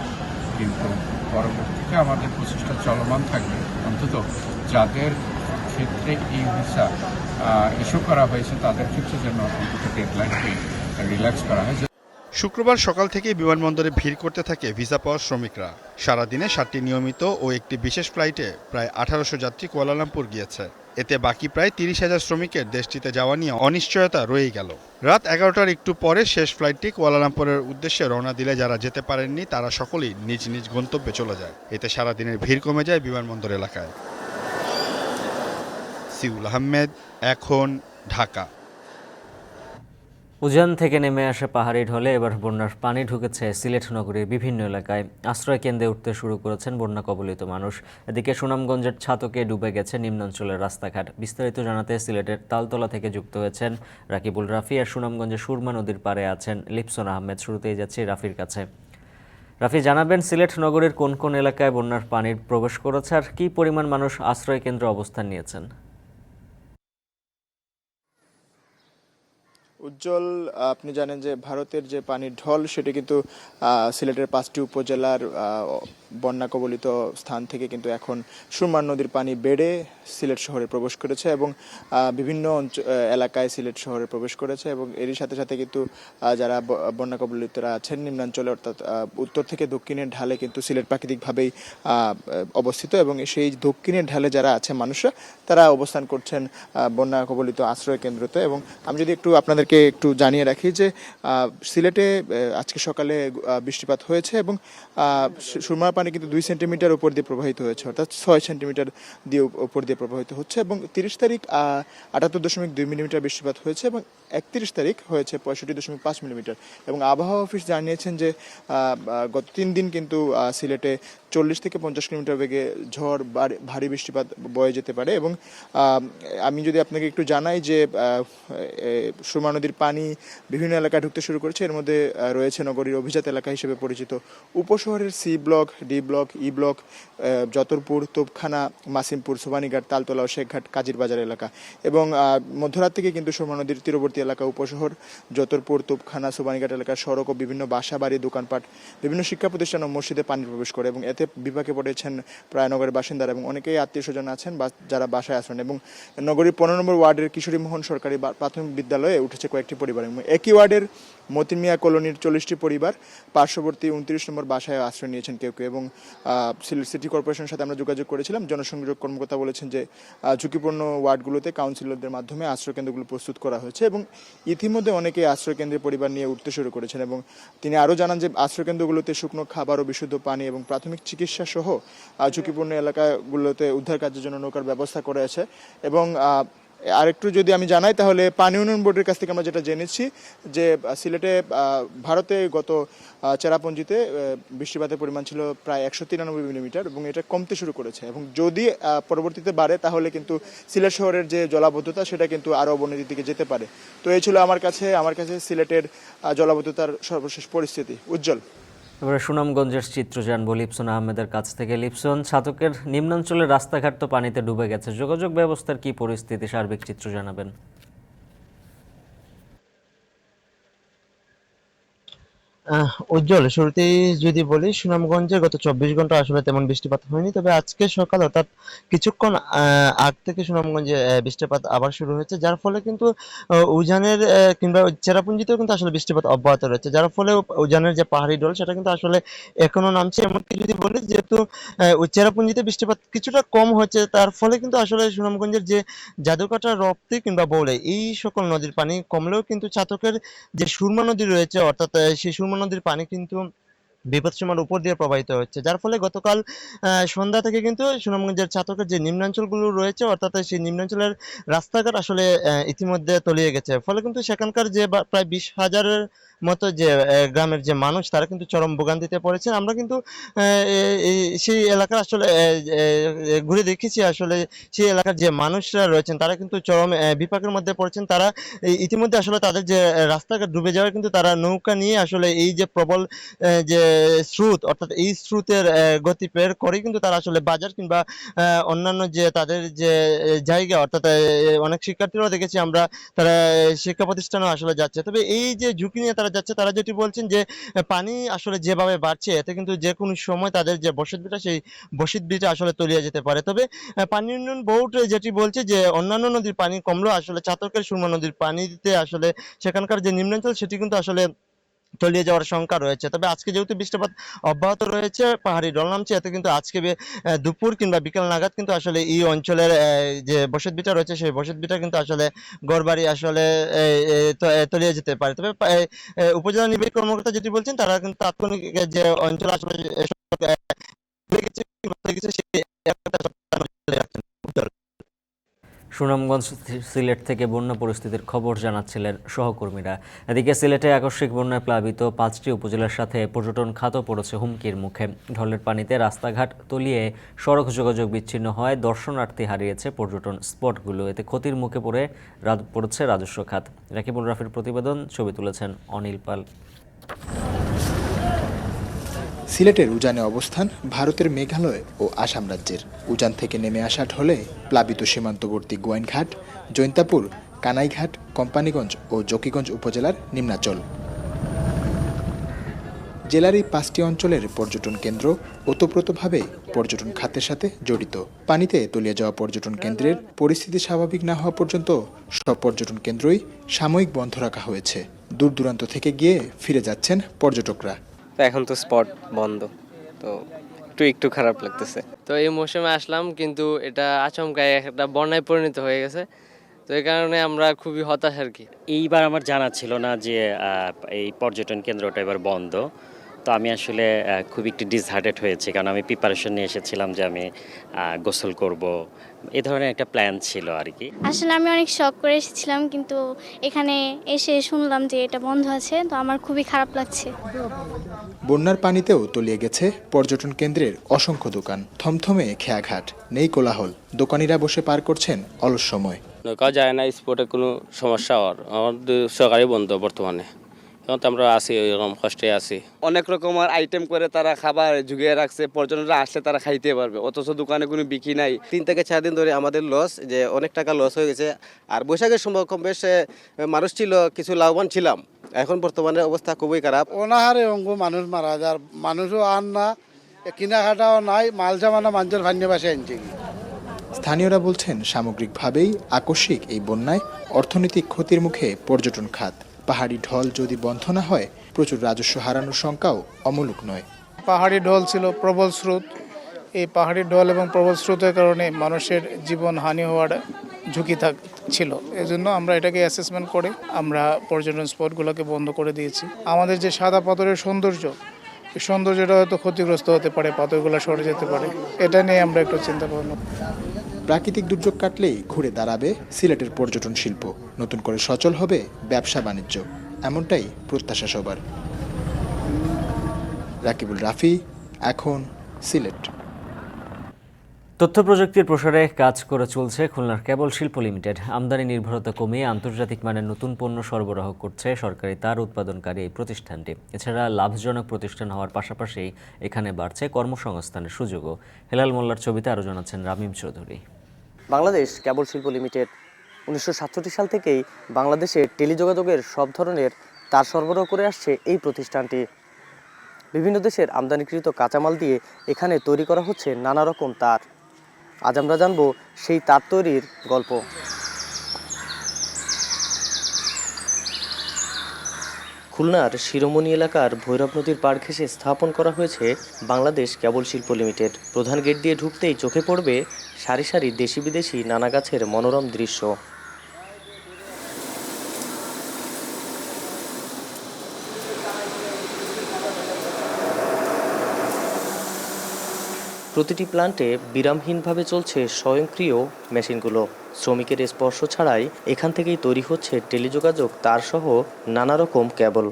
কিন্তু পরবর্তীতে আমাদের প্রচেষ্টা চলমান থাকবে। অন্তত যাদের ক্ষেত্রে এই ভিসা ইস্যু করা হয়েছে তাদের ক্ষেত্রে যেন অন্তত ডেডলাইনটি রিল্যাক্স করা হয়। শুক্রবার সকাল থেকে বিমানবন্দরে ভিড় করতে থাকে ভিসা পাওয়ার শ্রমিকরা। সারাদিনে 7টি নিয়মিত ও একটি বিশেষ ফ্লাইটে প্রায় 1800 যাত্রী কুয়ালালামপুর গিয়েছে। এতে বাকি প্রায় 30,000 শ্রমিকের দেশটিতে যাওয়া নিয়ে অনিশ্চয়তা রয়েই গেল। রাত 11টার একটু পরে শেষ ফ্লাইটটি কুয়ালালামপুরের উদ্দেশ্যে রওনা দিলে যারা যেতে পারেননি তারা সকলেই নিজ নিজ গন্তব্যে চলে যায়। এতে সারাদিনের ভিড় কমে যায় বিমানবন্দর এলাকায়। সিউল আহমেদ, এখন, ঢাকা। উজান থেকে নেমে আসা পাহাড়ি ঢলে এবার বন্যার পানি ঢুকেছে সিলেট নগরীর বিভিন্ন এলাকায়। আশ্রয় কেন্দ্রে উঠতে শুরু করেছেন বন্যা কবলিত মানুষ। এদিকে সুনামগঞ্জের ছাতকে ডুবে গেছে নিম্নাঞ্চলের রাস্তাঘাট। বিস্তারিত জানাতে সিলেটের তালতলা থেকে যুক্ত হয়েছেন রাকিবুল রাফি, আর সুনামগঞ্জের সুরমা নদীর পাড়ে আছেন লিপসন আহমেদ। শুরুতেই যাচ্ছি রাফির কাছে। রাফি, জানাবেন সিলেট নগরীর কোন কোন এলাকায় বন্যার পানির প্রবেশ করেছে আর কি পরিমাণ মানুষ আশ্রয় কেন্দ্রে অবস্থান নিয়েছেন? উজ্জ্বল, আপনি জানেন যে ভারতের যে পানির ঢল সেটি কিন্তু সিলেটের 5টি উপজেলার বন্যা কবলিত স্থান থেকে কিন্তু এখন সুরমা নদীর পানি বেড়ে সিলেট শহরে প্রবেশ করেছে এবং বিভিন্ন এলাকায় সিলেট শহরে প্রবেশ করেছে এবং এরই সাথে সাথে কিন্তু যারা বন্যা কবলিতরা আছেন নিম্নাঞ্চলে, অর্থাৎ উত্তর থেকে দক্ষিণের ঢালে কিন্তু সিলেট প্রাকৃতিকভাবেই অবস্থিত এবং সেই দক্ষিণের ঢালে যারা আছে মানুষরা তারা অবস্থান করছেন বন্যা কবলিত আশ্রয় কেন্দ্রতে। এবং আমি যদি আপনাদেরকে একটু জানিয়ে রাখি যে সিলেটে আজকে সকালে বৃষ্টিপাত হয়েছে এবং সুরমার পানি কিন্তু 2 সেন্টিমিটার উপর দিয়ে প্রবাহিত হয়েছে, অর্থাৎ 6 সেন্টিমিটার দিয়ে উপর দিয়ে প্রবাহিত হচ্ছে এবং 30 তারিখ 78.2 মিলিমিটার বৃষ্টিপাত হয়েছে এবং 31 তারিখ হয়েছে 65.5 মিলিমিটার। এবং আবহাওয়া অফিস জানিয়েছেন যে গত 3 দিন কিন্তু সিলেটে 40 থেকে 50 কিলোমিটার বেগে ঝড় ভারী বৃষ্টিপাত বয়ে যেতে পারে। এবং আমি যদি আপনাকে একটু জানাই যে সুরমা নদীর পানি বিভিন্ন এলাকায় ঢুকতে শুরু করেছে। এর মধ্যে রয়েছে নগরীর অভিজাত এলাকা হিসেবে পরিচিত উপশহরের C block, D block, E block, Jatarpur, Topkhana, Masimpur, Sobhanighat, Taltala ও শেখঘাট, কাজির বাজার এলাকা। এবং মধ্যরাত থেকে কিন্তু সুরমা নদীর তীরবর্তী এলাকা, উপশহর, যতরপুর, তোপখানা, সোবানীঘাট এলাকার সড়ক ও বিভিন্ন বাসা বাড়ি, দোকানপাট, বিভিন্ন শিক্ষা প্রতিষ্ঠান ও মসজিদে পানি প্রবেশ করে এবং এতে বিপাকে পড়েছেন প্রায় নগরের বাসিন্দারা এবং অনেকেই আত্মীয় স্বজন আছেন যারা বাসায় আছেন। এবং নগরীর 15 নম্বর ওয়ার্ডের কিশোরী মোহন সরকারি প্রাথমিক বিদ্যালয়ে উঠেছে কয়েকটি পরিবার এবং একই ওয়ার্ডের মতিন মিয়া কলোনির 40টি পরিবার পার্শ্ববর্তী 29 নম্বর বাসায় আশ্রয় নিয়েছেন কেউ কেউ। এবং সিলেট সিটি কর্পোরেশনের সাথে আমরা যোগাযোগ করেছিলাম। জনসংযোগ কর্মকর্তা বলেছেন যে ঝুঁকিপূর্ণ ওয়ার্ডগুলোতে কাউন্সিলরদের মাধ্যমে আশ্রয় কেন্দ্রগুলো প্রস্তুত করা হয়েছে এবং ইতিমধ্যে অনেকে আশ্রয় কেন্দ্রে পরিবার নিয়ে উঠতে শুরু করেছেন। এবং তিনি আরও জানান যে আশ্রয় কেন্দ্রগুলোতে শুকনো খাবার ও বিশুদ্ধ পানি এবং প্রাথমিক চিকিৎসা সহ ঝুঁকিপূর্ণ এলাকাগুলোতে উদ্ধার কার্যের জন্য নৌকার ব্যবস্থা করা আছে এবং আরেকটু যদি আমি জানাই তাহলে পানি উন্নয়ন বোর্ডের কাছ থেকে আমরা যেটা জেনেছি যে সিলেটে ভারতে গত চেরাপুঞ্জিতে বৃষ্টিপাতের পরিমাণ ছিল প্রায় 193 মিলিমিটার এবং এটা কমতে শুরু করেছে এবং যদি পরবর্তীতে বাড়ে তাহলে কিন্তু সিলেট শহরের যে জলাবদ্ধতা সেটা কিন্তু আরও অবনতির দিকে যেতে পারে। তো এই ছিল আমার কাছে সিলেটের জলাবদ্ধতার সর্বশেষ পরিস্থিতি। উজ্জ্বল। এবারে সুনামগঞ্জের চিত্র জানবো লিপসন আহমেদের কাছ থেকে। লিপসন, ছাতকের নিম্নাঞ্চলের রাস্তাঘাট তো পানিতে ডুবে গেছে, যোগাযোগ ব্যবস্থার কি পরিস্থিতি, সার্বিক চিত্র জানাবেন। উজ্জ্বল, শুরুতেই যদি বলি সুনামগঞ্জে গত 24 ঘন্টা আসলে তেমন বৃষ্টিপাত হয়নি, তবে আজকে সকাল অর্থাৎ কিছুক্ষণ আগ থেকে সুনামগঞ্জে বৃষ্টিপাত আবার শুরু হয়েছে, যার ফলে কিন্তু উজানের কিংবা চেরাপুঞ্জিতেও কিন্তু আসলে বৃষ্টিপাত অব্যাহত রয়েছে, যার ফলে উজানের যে পাহাড়ি ঢল সেটা কিন্তু আসলে এখনো নামছে। এমনকি যদি বলি যেহেতু চেরাপুঞ্জিতে বৃষ্টিপাত কিছুটা কম হচ্ছে, তার ফলে কিন্তু আসলে সুনামগঞ্জের যে জাদুকাটা, রপ্তি কিংবা বৌলে এই সকল নদীর পানি কমলেও কিন্তু ছাতকের যে সুরমা নদী রয়েছে অর্থাৎ সেই সুরমা নদীর পানি কিন্তু বিপদসীমার উপর দিয়ে প্রবাহিত হচ্ছে, যার ফলে গতকাল সন্ধ্যা থেকে কিন্তু সুনামগঞ্জের ছাতকের যে নিম্নাঞ্চলগুলো রয়েছে অর্থাৎ সেই নিম্নাঞ্চলের রাস্তাঘাট আসলে ইতিমধ্যে তলিয়ে গেছে, ফলে কিন্তু সেখানকার যে প্রায় 20,000-এর মতো যে গ্রামের যে মানুষ তারা কিন্তু চরম ভোগান্তিতে পড়েছেন। আমরা কিন্তু সেই এলাকার আসলে ঘুরে দেখেছি, আসলে সেই এলাকার যে মানুষরা রয়েছেন তারা কিন্তু চরম বিপাকের মধ্যে পড়েছেন। তারা ইতিমধ্যে আসলে তাদের যে রাস্তাঘাট ডুবে যাওয়ায় কিন্তু তারা নৌকা নিয়ে আসলে এই যে প্রবল যে স্রোত অর্থাৎ এই স্রোতের গতি বের করে কিন্তু তারা আসলে বাজার কিংবা অন্যান্য যে তাদের যে জায়গা অর্থাৎ অনেক শিক্ষার্থীরাও দেখেছি আমরা তারা শিক্ষা প্রতিষ্ঠানেও আসলে যাচ্ছে। তবে এই যে ঝুঁকি নিয়ে তারা যাচ্ছে, তারা যেটি বলছেন যে পানি আসলে যেভাবে বাড়ছে এতে কিন্তু যে কোনো সময় তাদের যে বসত ভিটা সেই বসত ভিটা আসলে তলিয়ে যেতে পারে। তবে পানি উন্নয়ন বোর্ড যেটি বলছে যে অন্যান্য নদীর পানি কমলেও আসলে ছাতকের সুরমা নদীর পানিতে আসলে সেখানকার যে নিম্নাঞ্চল সেটি কিন্তু আসলে তলিয়ে যাওয়ার শঙ্কা রয়েছে। তবে আজকে যেহেতু বৃষ্টিপাত অব্যাহত রয়েছে, পাহাড়ি ঢল নামছে, এতে কিন্তু আজকে দুপুর কিংবা বিকেল নাগাদ কিন্তু আসলে এই অঞ্চলের যে বসত ভিটা রয়েছে সেই বসত ভিটা কিন্তু আসলে গড়বাড়ি আসলে তলিয়ে যেতে পারে। তবে উপজেলা নির্বাহী কর্মকর্তা যেটি বলছেন তারা কিন্তু তাৎক্ষণিক যে অঞ্চল আসলে সুনামগঞ্জ সিলেট থেকে বন্যা পরিস্থিতির খবর জানাচ্ছিলেন সহকর্মীরা। এদিকে সিলেটে আকস্মিক বন্যায় প্লাবিত 5টি উপজেলার সাথে পর্যটন খাতও পড়েছে হুমকির মুখে। ঢলের পানিতে রাস্তাঘাট তলিয়ে সড়ক যোগাযোগ বিচ্ছিন্ন হয়, দর্শনার্থী হারিয়েছে পর্যটন স্পটগুলো, এতে ক্ষতির মুখে পড়েছে রাজস্ব খাত। রাকিবুল রাফির প্রতিবেদন, ছবি তুলেছেন অনিল পাল। সিলেটের উজানে অবস্থান ভারতের মেঘালয় ও আসাম রাজ্যের। উজান থেকে নেমে আসা ঢলে প্লাবিত সীমান্তবর্তী গোয়াইনঘাট, জৈন্তাপুর, কানাইঘাট, কোম্পানীগঞ্জ ও জকিগঞ্জ উপজেলার নিম্নাঞ্চল। জেলার এই 5টি অঞ্চলের পর্যটন কেন্দ্র ওতপ্রোতভাবে পর্যটন খাতের সাথে জড়িত। পানিতে তলিয়ে যাওয়া পর্যটন কেন্দ্রের পরিস্থিতি স্বাভাবিক না হওয়া পর্যন্ত সব পর্যটন কেন্দ্রই সাময়িক বন্ধ রাখা হয়েছে। দূর দূরান্ত থেকে গিয়ে ফিরে যাচ্ছেন পর্যটকরা। এখন তো স্পট বন্ধ, তো একটু খারাপ লাগতেছে। তো এই মৌসুমে আসলাম, কিন্তু এটা আচমকায় একটা বন্যায় পরিণত হয়ে গেছে, তো এই কারণে আমরা খুবই হতাশ আর কি। এইবার আমার জানা ছিল না যে এই পর্যটন কেন্দ্রটা এবার বন্ধ, তো আমি আসলে খুব একটু ডিসহার্টেড হয়েছি, কারণ আমি প্রিপারেশন নিয়ে এসেছিলাম যে আমি গোসল করব, এ ধরনের একটা প্ল্যান ছিল আর কি। আসলে আমি অনেক শখ করে এসেছিলাম, কিন্তু এখানে এসে শুনলাম যে এটা বন্ধ আছে, তো আমার খুবই খারাপ লাগছে। বন্যার পানিতেও তলিয়ে গেছে পর্যটন কেন্দ্রের অসংখ্য দোকান। থমথমে খেয়াঘাট, নেই কোলাহল, দোকানিরা বসে পার করছেন অলস সময়। নৌকা যায় না, স্পটে কোনো সমস্যা আমাদের সরকারি বন্ধ বর্তমানে, এখন তো আমরা আছি এরকম কষ্টে আছি। অনেক রকমের আইটেম করে তারা খাবার জুগিয়ে রাখছে, পর্যটকরা আসলে তারা খাইতে পারবে, অথচ দোকানে কোনো বিক্রি নাই। 3 থেকে 4 দিন ধরে আমাদের লস, যে অনেক টাকা লস হয়ে গেছে। আর বৈশাখের সময় কম বেশ মানুষ ছিল, কিছু লাভবান ছিলাম, এখন বর্তমানে অবস্থা খুবই খারাপ। অনাহারে অঙ্গ মানুষ মারা যায়, মানুষও আন না, কিনাকাটাও নাই, মাল জামানা মানুষের ভান্যে বাসে আনছে। স্থানীয়রা বলছেন সামগ্রিকভাবেই আকস্মিক এই বন্যায় অর্থনৈতিক ক্ষতির মুখে পর্যটন খাত। পাহাড়ি ঢল যদি বন্ধ না হয় প্রচুর রাজস্ব হারানোর শঙ্কাও অমূলক নয়। পাহাড়ি ঢল ছিল, প্রবল স্রোত, এই পাহাড়ি ঢল এবং প্রবল স্রোতের কারণে মানুষের জীবন হানি হওয়ার ঝুঁকি ছিল। এজন্য আমরা এটাকে অ্যাসেসমেন্ট করে আমরা পর্যটন স্পটগুলোকে বন্ধ করে দিয়েছি। আমাদের যে সাদা পাথরের সৌন্দর্য, এই সৌন্দর্যটা হয়তো ক্ষতিগ্রস্ত হতে পারে, পাথরগুলো সরে যেতে পারে, এটা নিয়ে আমরা একটু চিন্তা ভাবনা। প্রাকৃতিক দুর্যোগ কাটলেই ঘুরে দাঁড়াবে সিলেটের পর্যটন শিল্প, নতুন করে সচল হবে ব্যবসা বাণিজ্য, এমনটাই প্রত্যাশা সবার। রাকিবুল রাফি, এখন সিলেট। তথ্য প্রযুক্তির প্রসারে কাজ করে চলছে খুলনার কেবল শিল্প লিমিটেড। আমদানি নির্ভরতা কমিয়ে আন্তর্জাতিক মানের নতুন পণ্য সরবরাহ করছে সরকারি তার উৎপাদনকারী এই প্রতিষ্ঠানটি। এছাড়া লাভজনক প্রতিষ্ঠান হওয়ার পাশাপাশি এখানে বাড়ছে কর্মসংস্থানের সুযোগও। হেলাল মোল্লার ছবিতে আরও জানাচ্ছেন রামিম চৌধুরী। বাংলাদেশ কেবল শিল্প লিমিটেড 1967 সাল থেকেই বাংলাদেশে টেলিযোগাযোগের সব ধরনের তার সরবরাহ করে আসছে এই প্রতিষ্ঠানটি। বিভিন্ন দেশের আমদানিকৃত কাঁচামাল দিয়ে এখানে তৈরি করা হচ্ছে নানা রকম তার। আজ আমরা জানব সেই তার তৈরির গল্প। খুলনার শিরোমণি এলাকার ভৈরব নদীর পাড় ঘেঁষে স্থাপন করা হয়েছে বাংলাদেশ কেবল শিল্প লিমিটেড। প্রধান গেট দিয়ে ঢুকতেই চোখে পড়বে সারি সারি দেশি বিদেশি নানা গাছের মনোরম দৃশ্য। প্রতিটি প্ল্যান্টে বিরামহীনভাবে চলছে স্বয়ংক্রিয় মেশিনগুলো। শ্রমিকের স্পর্শ ছাড়াই এখান থেকেই তৈরি হচ্ছে টেলিযোগাযোগ তারসহ নানা রকম কেবল।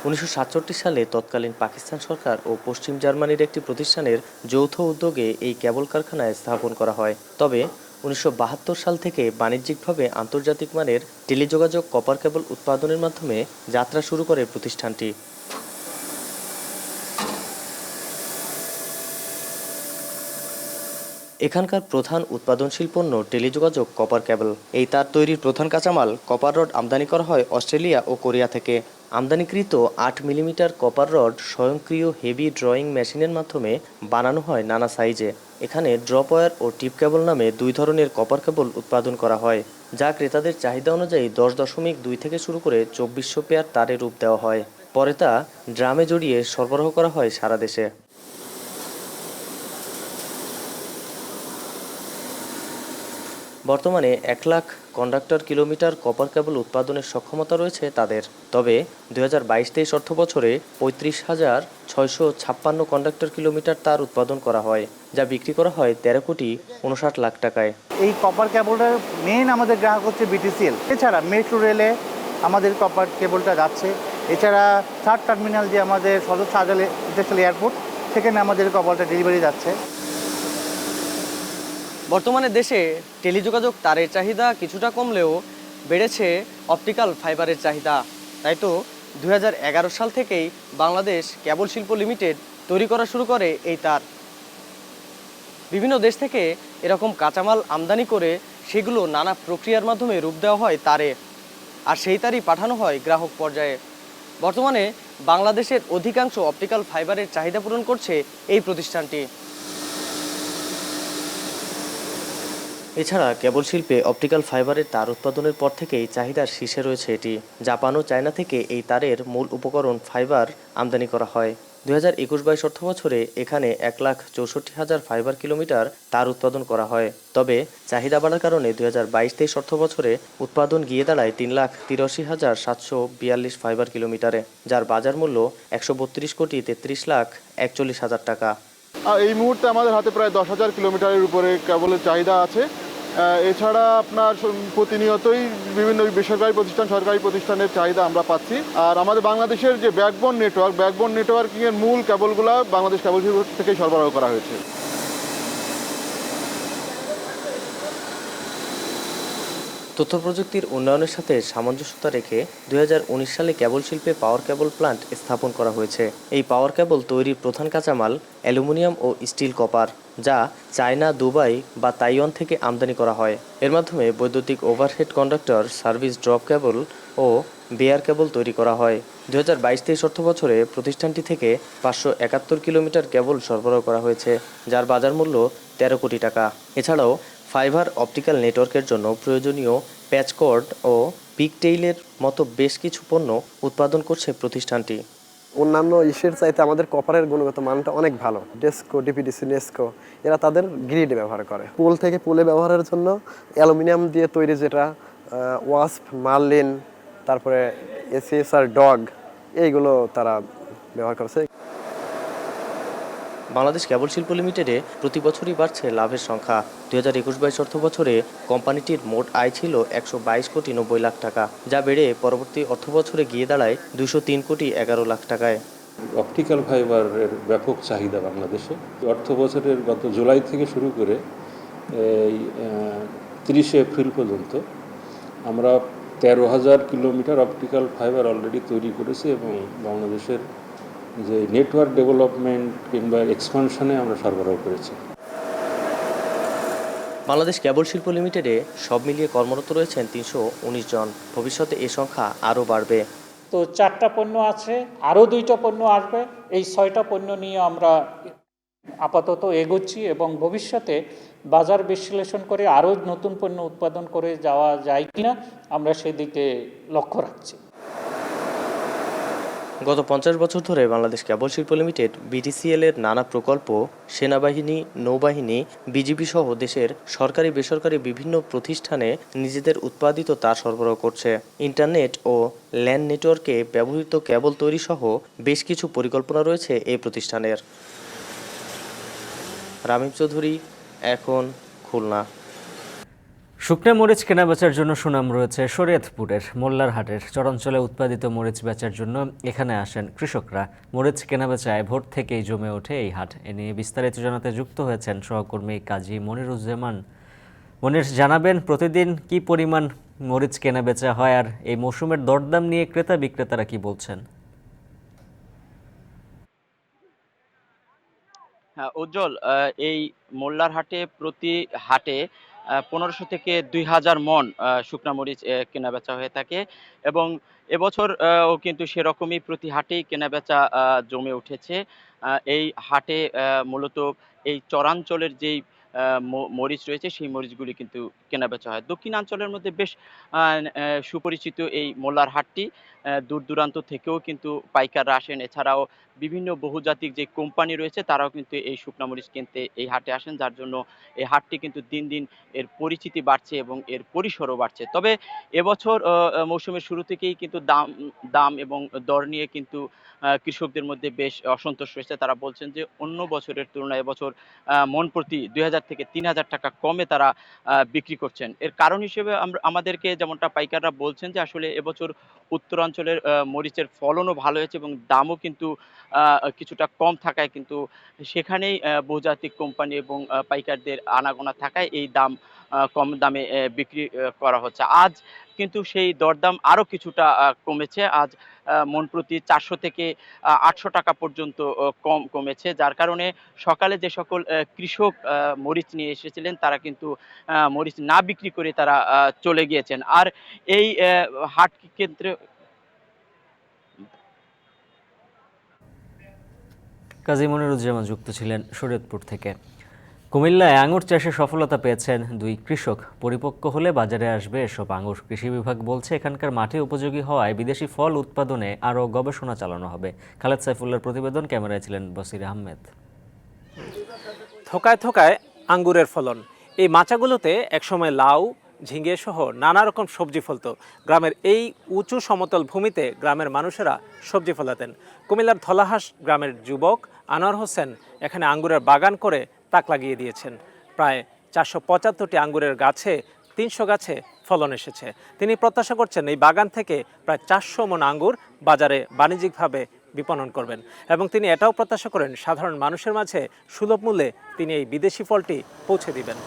1967 সালে তৎকালীন পাকিস্তান সরকার ও পশ্চিম জার্মানির একটি প্রতিষ্ঠানের যৌথ উদ্যোগে এই কেবল কারখানায় স্থাপন করা হয়। তবে 1972 সাল থেকে বাণিজ্যিকভাবে আন্তর্জাতিক মানের টেলিযোগাযোগ কপার কেবল উৎপাদনের মাধ্যমে যাত্রা শুরু করে প্রতিষ্ঠানটি। এখানকার প্রধান উৎপাদনশীল পণ্য টেলিযোগাযোগ কপার কেবল। এই তার তৈরির প্রধান কাঁচামাল কপার রড আমদানি করা হয় অস্ট্রেলিয়া ও কোরিয়া থেকে। আমদানিকৃত 8 মিলিমিটার কপার রড স্বয়ংক্রিয় হেভি ড্রয়িং মেশিনের মাধ্যমে বানানো হয় নানা সাইজে। এখানে ড্রপ ওয়্যার ও টিপ কেবল নামে দুই ধরনের কপার কেবল উৎপাদন করা হয়, যা ক্রেতাদের চাহিদা অনুযায়ী 10.2 থেকে শুরু করে 2400 পেয়ার তারে রূপ দেওয়া হয়। পরে তা ড্রামে জড়িয়ে সরবরাহ করা হয় সারা দেশে। বর্তমানে 1 লাখ কন্ডাক্টর কিলোমিটার কপার কেবল উৎপাদনের সক্ষমতা রয়েছে তাদের। তবে 2022-23 অর্থ বছরে 35,656 কন্ডাক্টর কিলোমিটার তার উৎপাদন করা হয়, যা বিক্রি করা হয় 13,59 লাখ টাকায়। এই কপার কেবলটার মেইন আমাদের গ্রাহক হচ্ছে বিটিসিএল। এছাড়া মেট্রো রেলে আমাদের কপার কেবলটা যাচ্ছে। এছাড়া 3rd টার্মিনাল যে আমাদের সদর শাহজালাল ইন্টারন্যাশনাল এয়ারপোর্ট, সেখানে আমাদের কপারটা ডেলিভারি যাচ্ছে। বর্তমানে দেশে টেলিযোগাযোগ তারের চাহিদা কিছুটা কমলেও বেড়েছে অপটিক্যাল ফাইবারের চাহিদা। তাই তো 2011 সাল থেকেই বাংলাদেশ কেবল শিল্প লিমিটেড তৈরি করা শুরু করে এই তার। বিভিন্ন দেশ থেকে এরকম কাঁচামাল আমদানি করে সেগুলো নানা প্রক্রিয়ার মাধ্যমে রূপ দেওয়া হয় তারে, আর সেই তারই পাঠানো হয় গ্রাহক পর্যায়ে। বর্তমানে বাংলাদেশের অধিকাংশ অপটিক্যাল ফাইবারের চাহিদা পূরণ করছে এই প্রতিষ্ঠানটি। এছাড়া কেবল শিল্পে অপটিক্যাল ফাইবারের তার উৎপাদনের পর থেকেই চাহিদার শীর্ষে রয়েছে এটি। জাপান ও চায়না থেকে এই তারের মূল উপকরণ ফাইবার আমদানি করা হয়। 2021-22 অর্থ বছরে এখানে 1,64,000 ফাইবার কিলোমিটার তার উৎপাদন করা হয়। তবে চাহিদা বাড়ার কারণে 2022-23 অর্থ বছরে উৎপাদন গিয়ে দাঁড়ায় 3,83,742 ফাইবার কিলোমিটারে, যার বাজার মূল্য 132,33,41,000 টাকা। এই মুহূর্তে আমাদের হাতে প্রায় 10,000 কিলোমিটারের উপরে কেবলের চাহিদা আছে। এছাড়া আপনার প্রতিনিয়তই বিভিন্ন বেসরকারি প্রতিষ্ঠান, সরকারি প্রতিষ্ঠানের চাহিদা আমরা পাচ্ছি। আর আমাদের বাংলাদেশের যে ব্যাকবোন নেটওয়ার্কিংয়ের মূল কেবলগুলো বাংলাদেশ কেবল থেকেই সরবরাহ করা হয়েছে। তথ্য প্রযুক্তির উন্নয়নের সাথে সামঞ্জস্যতা রেখে 2019 সালে কেবল শিল্পে পাওয়ার কেবল প্ল্যান্ট স্থাপন করা হয়েছে। এই পাওয়ার কেবল তৈরির প্রধান কাঁচামাল অ্যালুমিনিয়াম ও স্টিল কপার, যা চায়না, দুবাই বা তাইওয়ান থেকে আমদানি করা হয়। এর মাধ্যমে বৈদ্যুতিক ওভারহেড কন্ডাক্টর, সার্ভিস ড্রপ কেবল ও বেয়ার কেবল তৈরি করা হয়। 2022-23 অর্থ বছরে প্রতিষ্ঠানটি থেকে 571 কিলোমিটার কেবল সরবরাহ করা হয়েছে, যার বাজার মূল্য 13 কোটি টাকা। এছাড়াও ফাইবার অপটিক্যাল নেটওয়ার্কের জন্য প্রয়োজনীয় প্যাচকর্ড ও পিকটেইলের মতো বেশ কিছু পণ্য উৎপাদন করছে প্রতিষ্ঠানটি। অন্যান্য ইস্যুর চাইতে আমাদের কপারের গুণগত মানটা অনেক ভালো। ডেস্কো, ডিপিডিসি, নেস্কো এরা তাদের গ্রিডে ব্যবহার করে। পোল থেকে পোলে ব্যবহারের জন্য অ্যালুমিনিয়াম দিয়ে তৈরি যেটা ওয়াস্প, মার্লিন, তারপরে এসিএসআর ডগ, এইগুলো তারা ব্যবহার করছে। বাংলাদেশ কেবল শিল্প লিমিটেডে প্রতি বছরই বাড়ছে লাভের সংখ্যা। 2021-22 অর্থ বছরে কোম্পানিটির মোট আয় ছিল 122 কোটি 90 লাখ টাকা, যা বেড়ে পরবর্তী অর্থ বছরে গিয়ে দাঁড়ায় 203 কোটি 11 লাখ টাকায়। অপটিক্যাল ফাইবারের ব্যাপক চাহিদা বাংলাদেশে। অর্থ বছরের গত জুলাই থেকে শুরু করে এই 30 এপ্রিল পর্যন্ত আমরা 13,000 কিলোমিটার অপটিক্যাল ফাইবার অলরেডি তৈরি করেছি এবং বাংলাদেশের যে নেটওয়ার্ক ডেভেলপমেন্ট কিংবা এক্সপানশনে আমরা সরবরাহ করেছি। বাংলাদেশ কেবল শিল্প লিমিটেডে সব মিলিয়ে কর্মরত রয়েছেন 319 জন। ভবিষ্যতে এ সংখ্যা আরও বাড়বে। তো 4টা পণ্য আছে, আরও 2টা পণ্য আসবে। এই 6টা পণ্য নিয়ে আমরা আপাতত এগোচ্ছি এবং ভবিষ্যতে বাজার বিশ্লেষণ করে আরও নতুন পণ্য উৎপাদন করে যাওয়া যায় কিনা আমরা সেদিকে লক্ষ্য রাখছি। গত 50 বছর ধরে বাংলাদেশ কেবল শিল্প লিমিটেড বিটিসিএল এর নানা প্রকল্প সেনাবাহিনী, নৌবাহিনী, বিজিবি সহ দেশের সরকারি বেসরকারি বিভিন্ন প্রতিষ্ঠানে নিজেদের উৎপাদিত তার সরবরাহ করছে। ইন্টারনেট ও ল্যান্ড নেটওয়ার্কে ব্যবহৃত কেবল তৈরি সহ বেশ কিছু পরিকল্পনা রয়েছে এই প্রতিষ্ঠানের। রামিম চৌধুরী, এখন, খুলনা। শুকনা মরিচ কেনা বেচার জন্য সুনাম রয়েছে শরীয়তপুরের মোল্লার হাটের। চরাঞ্চলে উৎপাদিত মরিচ বেচার জন্য এখানে আসেন কৃষকরা। মরিচ কেনা বেচায় ভোর থেকেই জমে ওঠে এই হাট। এ নিয়ে বিস্তারিত জানাতে যুক্ত হয়েছেন সহকর্মী কাজী মনিরুজ্জামান। মনির, জানাবেন প্রতিদিন কি পরিমাণ মরিচ কেনা বেচা হয় আর এই মৌসুমের দরদাম নিয়ে ক্রেতা বিক্রেতারা কি বলছেন? হ্যাঁ উজ্জ্বল, এই মোল্লার হাটে প্রতি হাটে 1500 থেকে 2000 মণ শুকনা মরিচ কেনা বেচা হয়ে থাকে এবং এবছর ও কিন্তু সেরকমই প্রতি হাটেই কেনা বেচা জমে উঠেছে। এই হাটে মূলত এই চরাঞ্চলের যেই মরিচ রয়েছে সেই মরিচগুলি কিন্তু কেনা বেচা হয়। দক্ষিণাঞ্চলের মধ্যে বেশ সুপরিচিত এই মোল্লার হাটটি। দূর দূরান্ত থেকেও কিন্তু পাইকাররা আসেন। এছাড়াও বিভিন্ন বহুজাতিক যে কোম্পানি রয়েছে তারাও কিন্তু এই শুকনা মরিচ কিনতে এই হাটে আসেন, যার জন্য এই হাটটি কিন্তু দিন দিন এর পরিচিতি বাড়ছে এবং এর পরিসরও বাড়ছে। তবে এবছর মৌসুমের শুরু থেকেই কিন্তু দাম এবং দর নিয়ে কিন্তু কৃষকদের মধ্যে বেশ অসন্তোষ রয়েছে। তারা বলছেন যে অন্য বছরের তুলনায় এবছর মণ প্রতি 2000 থেকে 3000 টাকা কমে তারা বিক্রি করছেন। এর কারণ হিসেবে আমাদেরকে যেমনটা পাইকাররা বলছেন যে আসলে এবছর উত্তরাঞ্চলের মরিচের ফলনও ভালো হয়েছে এবং দামও কিন্তু কিছুটা কম থাকায় কিন্তু সেখানেই বহুজাতিক কোম্পানি এবং পাইকারদের আনাগোনা থাকায় এই দাম কম দামে বিক্রি করা হচ্ছে। আজ কিন্তু সেই দরদাম আরও কিছুটা কমেছে। আজ মণ প্রতি 400 থেকে 800 টাকা পর্যন্ত কমেছে, যার কারণে সকালে যে সকল কৃষক মরিচ নিয়ে এসেছিলেন তারা কিন্তু মরিচ না বিক্রি করে তারা চলে গিয়েছেন। আর এই হাট কেন্দ্রে কাজী মনিরুজ্জামান যুক্ত ছিলেন শরীয়তপুর থেকে। কুমিল্লায় আঙুর চাষে সফলতা পেয়েছেন 2 কৃষক। পরিপক্ক হলে বাজারে আসবে এসব আঙুর। কৃষি বিভাগ বলছে এখানকার মাটি উপযোগী হওয়ায় বিদেশি ফল উৎপাদনে আরও গবেষণা চালানো হবে। খালেদ সাইফুল্লাহর প্রতিবেদন, ক্যামেরায় ছিলেন বসির আহমেদ। থোকায় থোকায় আঙ্গুরের ফলন। এই মাচাগুলোতে একসময় লাউ, ঝিঙে সহ নানা রকম সবজি ফলত। গ্রামের এই উঁচু সমতল ভূমিতে গ্রামের মানুষেরা সবজি ফলাতেন। কুমিল্লার ধলাহাঁস গ্রামের যুবক আনোয়ার হোসেন এখানে আঙ্গুরের বাগান করে তাক লাগিয়ে দিয়েছেন। প্রায় 475টি আঙ্গুরের গাছে 300 গাছে ফলন এসেছে। তিনি প্রত্যাশা করছেন এই বাগান থেকে প্রায় 400 মণ আঙ্গুর বাজারে বাণিজ্যিকভাবে বিপণন করবেন এবং তিনি এটাও প্রত্যাশা করেন সাধারণ মানুষের মাঝে সুলভ মূল্যে তিনি এই বিদেশি ফলটি পৌঁছে দিবেন।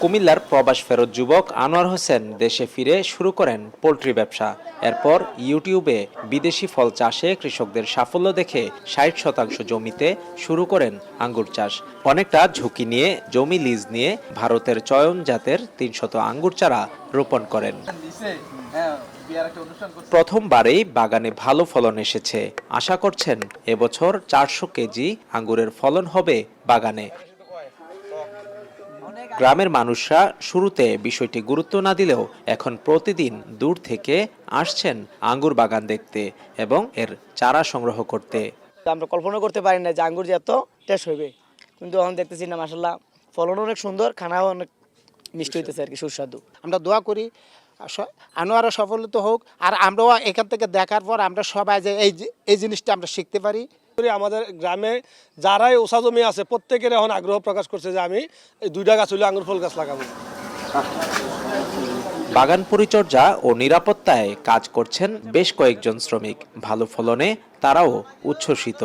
কুমিল্লার প্রবাস ফেরত যুবক আনোয়ার হোসেন দেশে ফিরে শুরু করেন পোল্ট্রি ব্যবসা। এরপর ইউটিউবে বিদেশি ফল চাষে কৃষকদের সাফল্য দেখে 60% জমিতে শুরু করেন আঙ্গুর চাষ। অনেকটা ঝুঁকি নিয়ে জমি লিজ নিয়ে ভারতের চয়ন জাতের 300 আঙ্গুর চারা রোপণ করেন। প্রথমবারেই বাগানে ভালো ফলন এসেছে। আশা করছেন এবছর 400 কেজি আঙ্গুরের ফলন হবে বাগানে। গ্রামের মানুষরা শুরুতে বিষয়টি গুরুত্ব না দিলেও এখন প্রতিদিন দূর থেকে আসছেন আঙ্গুর বাগান দেখতে এবং এর চারা সংগ্রহ করতে। আমরা কল্পনা করতে পারি না যে আঙ্গুর যে এত টেস্ট হইবে, কিন্তু এখন দেখতেছি না মাশাআল্লাহ ফলন অনেক সুন্দর, খানাও অনেক মিষ্টি হইতেছে আর কি, সুস্বাদু। আমরা দোয়া করি আনোয়ারও সফলিত হোক, আর আমরাও এখান থেকে দেখার পর আমরা সবাই যে এই জিনিসটা আমরা শিখতে পারি। আমাদের গ্রামে যারাই ওষা জমি আছে প্রত্যেকের এখন আগ্রহ প্রকাশ করছে যে আমি এই 2টা গাছ হলে আঙ্গুর ফল গাছ লাগাবো। বাগান পরিচর্যা ও নিরাপত্তায় কাজ করছেন বেশ কয়েকজন শ্রমিক। ভালো ফলনে তারাও উচ্ছ্বসিত।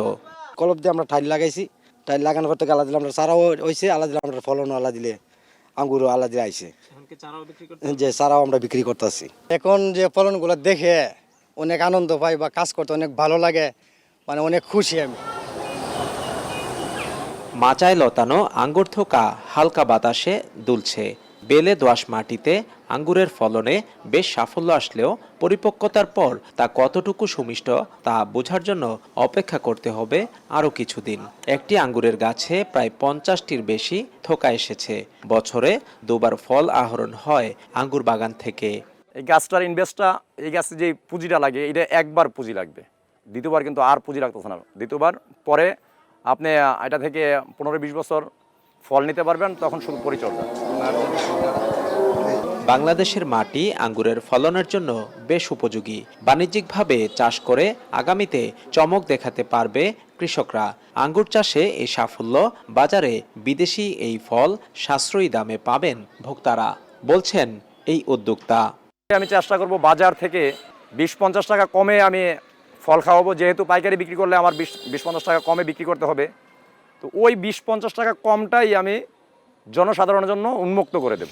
কলপ দিয়ে আমরা টাইল লাগাইছি, টাইল লাগানোর পর থেকে আলাদা দিলে আমরা চারাও হয়েছে, আলাদা দিলে আমরা ফলনও আলাদা দিলে আঙ্গুরও আলাদা দিয়ে আইছে, যে চারাও আমরা বিক্রি করতেছি। এখন যে ফলনগুলো দেখে অনেক আনন্দ পাই বা কাজ করতে অনেক ভালো লাগে, মানে অনেক খুশি আমি। মাচায় লতানো আঙ্গুর থোকা হালকা বাতাসে দুলছে। বেলে দোআঁশ মাটিতে আঙ্গুরের ফলনে বেশ সাফল্য আসলেও পরিপক্কতার পর তা কতটুকু সুমিষ্ট তা বোঝার জন্য অপেক্ষা করতে হবে আরও কিছুদিন। একটি আঙ্গুরের গাছে প্রায় 50টির বেশি থোকা এসেছে। বছরে 2বার ফল আহরণ হয় আঙ্গুর বাগান থেকে। এই গাছটার ইনভেস্টটা, এই গাছে যে পুঁজিটা লাগে এটা একবার পুঁজি লাগবে, দ্বিতীয়বার কিন্তু আর পুঁজি লাগতেছে না। দ্বিতীয়বার পরে আপনি এটা থেকে 15-20 বছর ফল নিতে পারবেন, তখন শুধু পরিচর্যা। বাংলাদেশের মাটি আঙ্গুরের ফলনের জন্য বেশ উপযোগী। বাণিজ্যিকভাবে চাষ করে আগামীতে চমক দেখাতে পারবে কৃষকরা। আঙ্গুর চাষে এই সাফল্য বাজারে বিদেশি এই ফল সাশ্রয়ী দামে পাবেন ভোক্তারা, বলছেন এই উদ্যোক্তা। আমি চেষ্টা করব বাজার থেকে 20-50 টাকা কমে আমি ফল খাওয়াবো, যেহেতু পাইকারি বিক্রি করলে আমার 20-50 টাকা কমে বিক্রি করতে হবে। তো ওই 20-50 টাকা কমটাই আমি জনসাধারণের জন্য উন্মুক্ত করে দেব।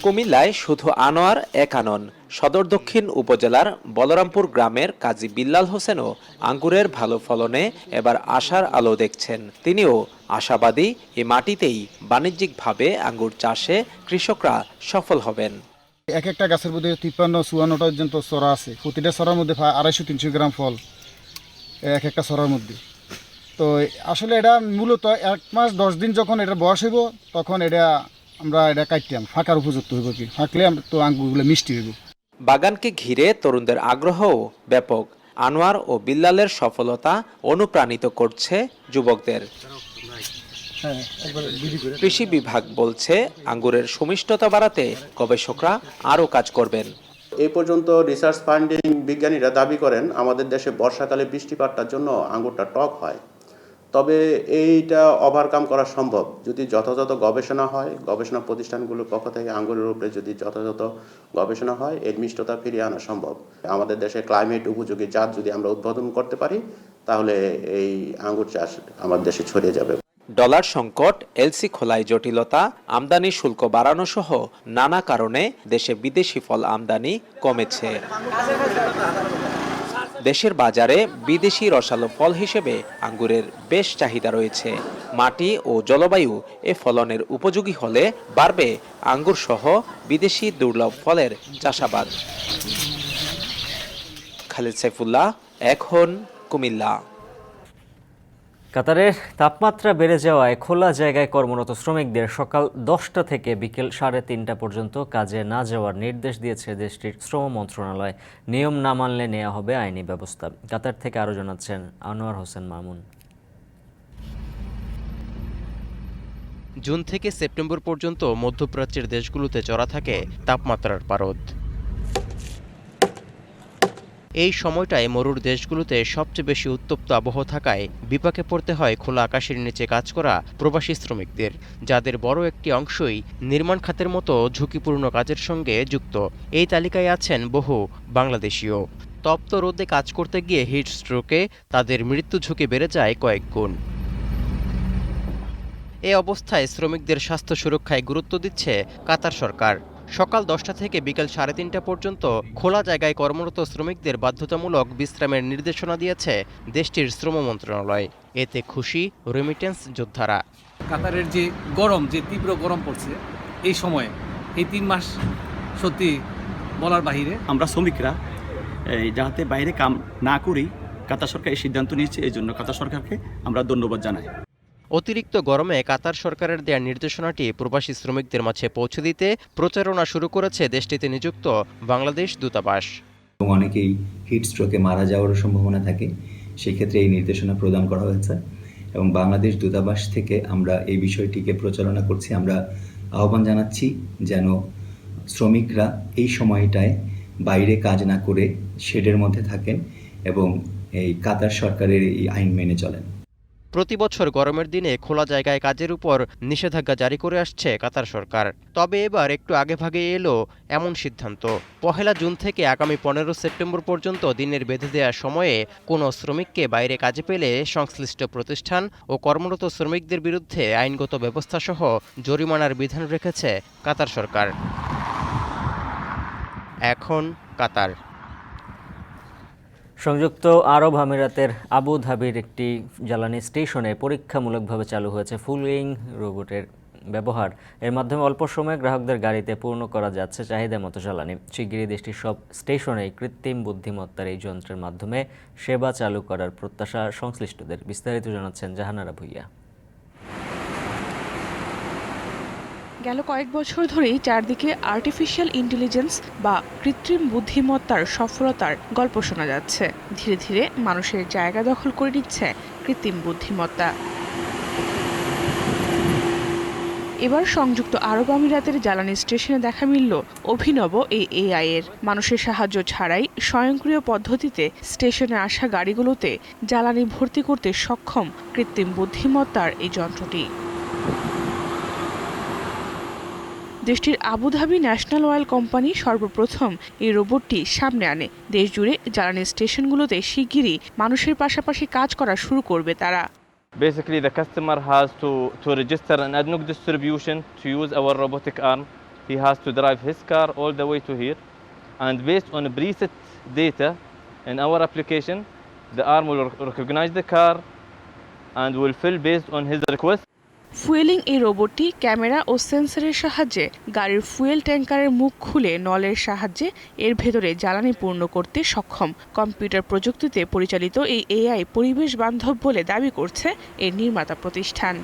কুমিল্লায় শুধু আনোয়ার একা নন। সদর দক্ষিণ উপজেলার বলরামপুর গ্রামের কাজী বিল্লাল হোসেনও আঙ্গুরের ভালো ফলনে এবার আশার আলো দেখছেন। তিনিও আশাবাদী এই মাটিতেই বাণিজ্যিকভাবে আঙ্গুর চাষে কৃষকরা সফল হবেন। এক একটা গাছের মধ্যে 53-54টা পর্যন্ত চড়া আছে। প্রতিটা চড়ার মধ্যে 250-300 গ্রাম ফল এক একটা চড়ার মধ্যে। তো আসলে এটা মূলত 1 মাস 10 দিন যখন এটা বয়স হইব তখন আমরা এটা কাটতাম, ফাঁকার উপযুক্ত হইব, কি ফাঁকলে তো আঙ্গুরগুলো মিষ্টি হইব। বাগানকে ঘিরে তরুণদের আগ্রহও ব্যাপক। আনোয়ার ও বিল্লালের সফলতা অনুপ্রাণিত করছে যুবকদের। কৃষি বিভাগ বলছে আঙ্গুরের সুমিষ্টতা বাড়াতে গবেষকরা আরও কাজ করবেন। এই পর্যন্ত রিসার্চ ফান্ডিং বিজ্ঞানীরা দাবি করেন আমাদের দেশে বর্ষাকালে বৃষ্টিপাতটার জন্য আঙ্গুরটা টক হয়। তবে এইটা ওভারকাম করা সম্ভব যদি যথাযথ গবেষণা হয়, গবেষণা প্রতিষ্ঠানগুলোর পক্ষ থেকে আঙ্গুরের উপরে যদি যথাযথ গবেষণা হয়, এর মিষ্টতা ফিরিয়ে আনা সম্ভব। আমাদের দেশে ক্লাইমেট উপযোগী জাত যদি আমরা উদ্বোধন করতে পারি তাহলে এই আঙ্গুর চাষ আমাদের দেশে ছড়িয়ে যাবে। ডলার সংকট, এলসি খোলায় জটিলতা, আমদানি শুল্ক বাড়ানো সহ নানা কারণে দেশে বিদেশি ফল আমদানি কমেছে। দেশের বাজারে বিদেশি রসালো ফল হিসেবে আঙ্গুরের বেশ চাহিদা রয়েছে। মাটি ও জলবায়ু এ ফলনের উপযোগী হলে বাড়বে আঙ্গুর সহ বিদেশি দুর্লভ ফলের চাষাবাদ। খালিদ সাইফুল্লাহ, এখন কুমিল্লা। কাতারের তাপমাত্রা বেড়ে যাওয়ায় খোলা জায়গায় কর্মরত শ্রমিকদের সকাল 10টা থেকে বিকেল 3:30টা পর্যন্ত কাজে না যাওয়ার নির্দেশ দিয়েছে দেশটির শ্রম মন্ত্রণালয়। নিয়ম না মানলে নেওয়া হবে আইনি ব্যবস্থা। কাতার থেকে আরও জানাচ্ছেন আনোয়ার হোসেন মামুন। জুন থেকে সেপ্টেম্বর পর্যন্ত মধ্যপ্রাচ্যের দেশগুলোতে চড়া থাকে তাপমাত্রার পারদ। এই সময়টায় মরুর দেশগুলোতে সবচেয়ে বেশি উত্তপ্ত আবহাওয়া থাকায় বিপাকে পড়তে হয় খোলা আকাশের নিচে কাজ করা প্রবাসী শ্রমিকদের, যাদের বড় একটি অংশই নির্মাণ খাতের মতো ঝুঁকিপূর্ণ কাজের সঙ্গে যুক্ত। এই তালিকায় আছেন বহু বাংলাদেশীয়। তপ্ত রোদে কাজ করতে গিয়ে হিট স্ট্রোকে তাদের মৃত্যু ঝুঁকি বেড়ে যায় কয়েক গুণ। এ অবস্থায় শ্রমিকদের স্বাস্থ্য সুরক্ষায় গুরুত্ব দিচ্ছে কাতার সরকার। সকাল 10টা থেকে বিকেল 3:30টা পর্যন্ত খোলা জায়গায় কর্মরত শ্রমিকদের বাধ্যতামূলক বিশ্রামের নির্দেশনা দিয়েছে দেশটির শ্রম মন্ত্রণালয়। এতে খুশি রেমিটেন্স যোদ্ধারা। কাতারের যে গরম, যে তীব্র গরম পড়ছে এই সময়ে, এই 3 মাস সত্যি বলার বাহিরে। আমরা শ্রমিকরা যাতে বাইরে কাম না করি, কাতার সরকার এই সিদ্ধান্ত নিয়েছে, এই জন্য কাতার সরকারকে আমরা ধন্যবাদ জানাই। অতিরিক্ত গরমে কাতার সরকারের দেয়া নির্দেশনাটি প্রবাসী শ্রমিকদের মাঝে পৌঁছে দিতে প্রচারণা শুরু করেছে দেশটিতে নিযুক্ত বাংলাদেশ দূতাবাস। অনেকেই হিট স্ট্রোকে মারা যাওয়ার সম্ভাবনা থাকে, সেক্ষেত্রে এই নির্দেশনা প্রদান করা হয়েছে এবং বাংলাদেশ দূতাবাস থেকে আমরা এই বিষয়টিকে প্রচারণা করছি। আমরা আহ্বান জানাচ্ছি যেন শ্রমিকরা এই সময়টায় বাইরে কাজ না করে শেডের মধ্যে থাকেন এবং এই কাতার সরকারের এই আইন মেনে চলেন। প্রতি বছর গরমের দিনে খোলা জায়গায় কাজের উপর নিষেধাজ্ঞা জারি করে আসছে কাতার সরকার। তবে এবার একটু আগেভাগে এলো এমন সিদ্ধান্ত। 1 জুন থেকে আগামী 15 সেপ্টেম্বর পর্যন্ত দিনের বেঁধে দেওয়া সময়ে কোনো শ্রমিককে বাইরে কাজে পেলে সংশ্লিষ্ট প্রতিষ্ঠান ও কর্মরত শ্রমিকদের বিরুদ্ধে আইনগত ব্যবস্থাসহ জরিমানার বিধান রেখেছে কাতার সরকার। এখন কাতার। সংযুক্ত আরব আমিরাতের আবু ধাবির একটি জ্বালানি স্টেশনে পরীক্ষামূলকভাবে চালু হয়েছে ফুলিং রোবটের ব্যবহার। এর মাধ্যমে অল্প সময়ে গ্রাহকদের গাড়িতে পূর্ণ করা যাচ্ছে চাহিদা মতো জ্বালানি। শিগগিরই দেশটির সব স্টেশনেই কৃত্রিম বুদ্ধিমত্তার এই যন্ত্রের মাধ্যমে সেবা চালু করার প্রত্যাশা সংশ্লিষ্টদের। বিস্তারিত জানাচ্ছেন জাহানারা ভুইয়া। গেল কয়েক বছর ধরেই চারদিকে আর্টিফিশিয়াল ইন্টেলিজেন্স বা কৃত্রিম বুদ্ধিমত্তার সফলতার গল্প শোনা যাচ্ছে। ধীরে ধীরে মানুষের জায়গা দখল করে নিচ্ছে কৃত্রিম বুদ্ধিমত্তা। এবার সংযুক্ত আরব আমিরাতের জ্বালানি স্টেশনে দেখা মিলল অভিনব এই এআই এর। মানুষের সাহায্য ছাড়াই স্বয়ংক্রিয় পদ্ধতিতে স্টেশনে আসা গাড়িগুলোতে জ্বালানি ভর্তি করতে সক্ষম কৃত্রিম বুদ্ধিমত্তার এই যন্ত্রটি। দেশটির আবুধাবি ন্যাশনাল অয়েল কোম্পানি সর্বপ্রথম এই রোবটটি সামনে আনে। দেশজুড়ে জ্বালানি স্টেশনগুলোতে শিগগিরই মানুষের পাশাপাশি কাজ করা শুরু করবে তারা। Basically, the customer has to register an ADNOC distribution to use our robotic arm. He has to drive his car all the way to here, and based on preset data in our application, the arm will recognize the car and will fill based on his request. Fuelling এই রোবটটি camera ও সেন্সরের সাহায্যে গাড়ির fuel ট্যাঙ্কারের মুখ খুলে নলের সাহায্যে এর ভেতরে জ্বালানি পূর্ণ করতে সক্ষম। কম্পিউটার প্রযুক্তিতে পরিচালিত এই এআই পরিবেশ বান্ধব বলে দাবি করছে এর নির্মাতা প্রতিষ্ঠান।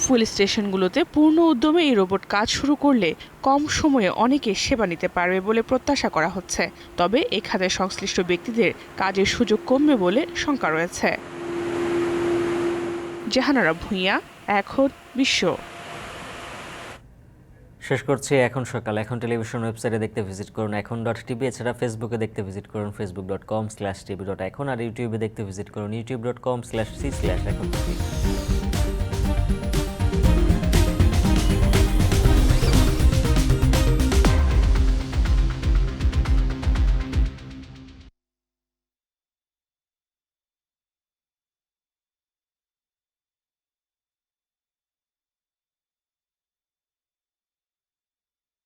ফুয়েল স্টেশনগুলোতে পূর্ণ উদ্যমে এই রোবট কাজ শুরু করলে কম সময়ে অনেকে সেবা নিতে পারবে বলে প্রত্যাশা করা হচ্ছে। তবে এ খাতে সংশ্লিষ্ট ব্যক্তিদের কাজের সুযোগ কমবে বলে শঙ্কা রয়েছে। জাহানারা ভুঁইয়া, এখন বিশ্ব। শেষ করছি এখন সকাল। এখন টেলিভিশন ওয়েবসাইটে দেখতে ভিজিট করুন এখন.tv। এছাড়া ফেসবুকে দেখতে ভিজিট করুন facebook.com/tv.এখন আর ইউটিউবে দেখতে ভিজিট করুন youtube.com/c/এখন tv।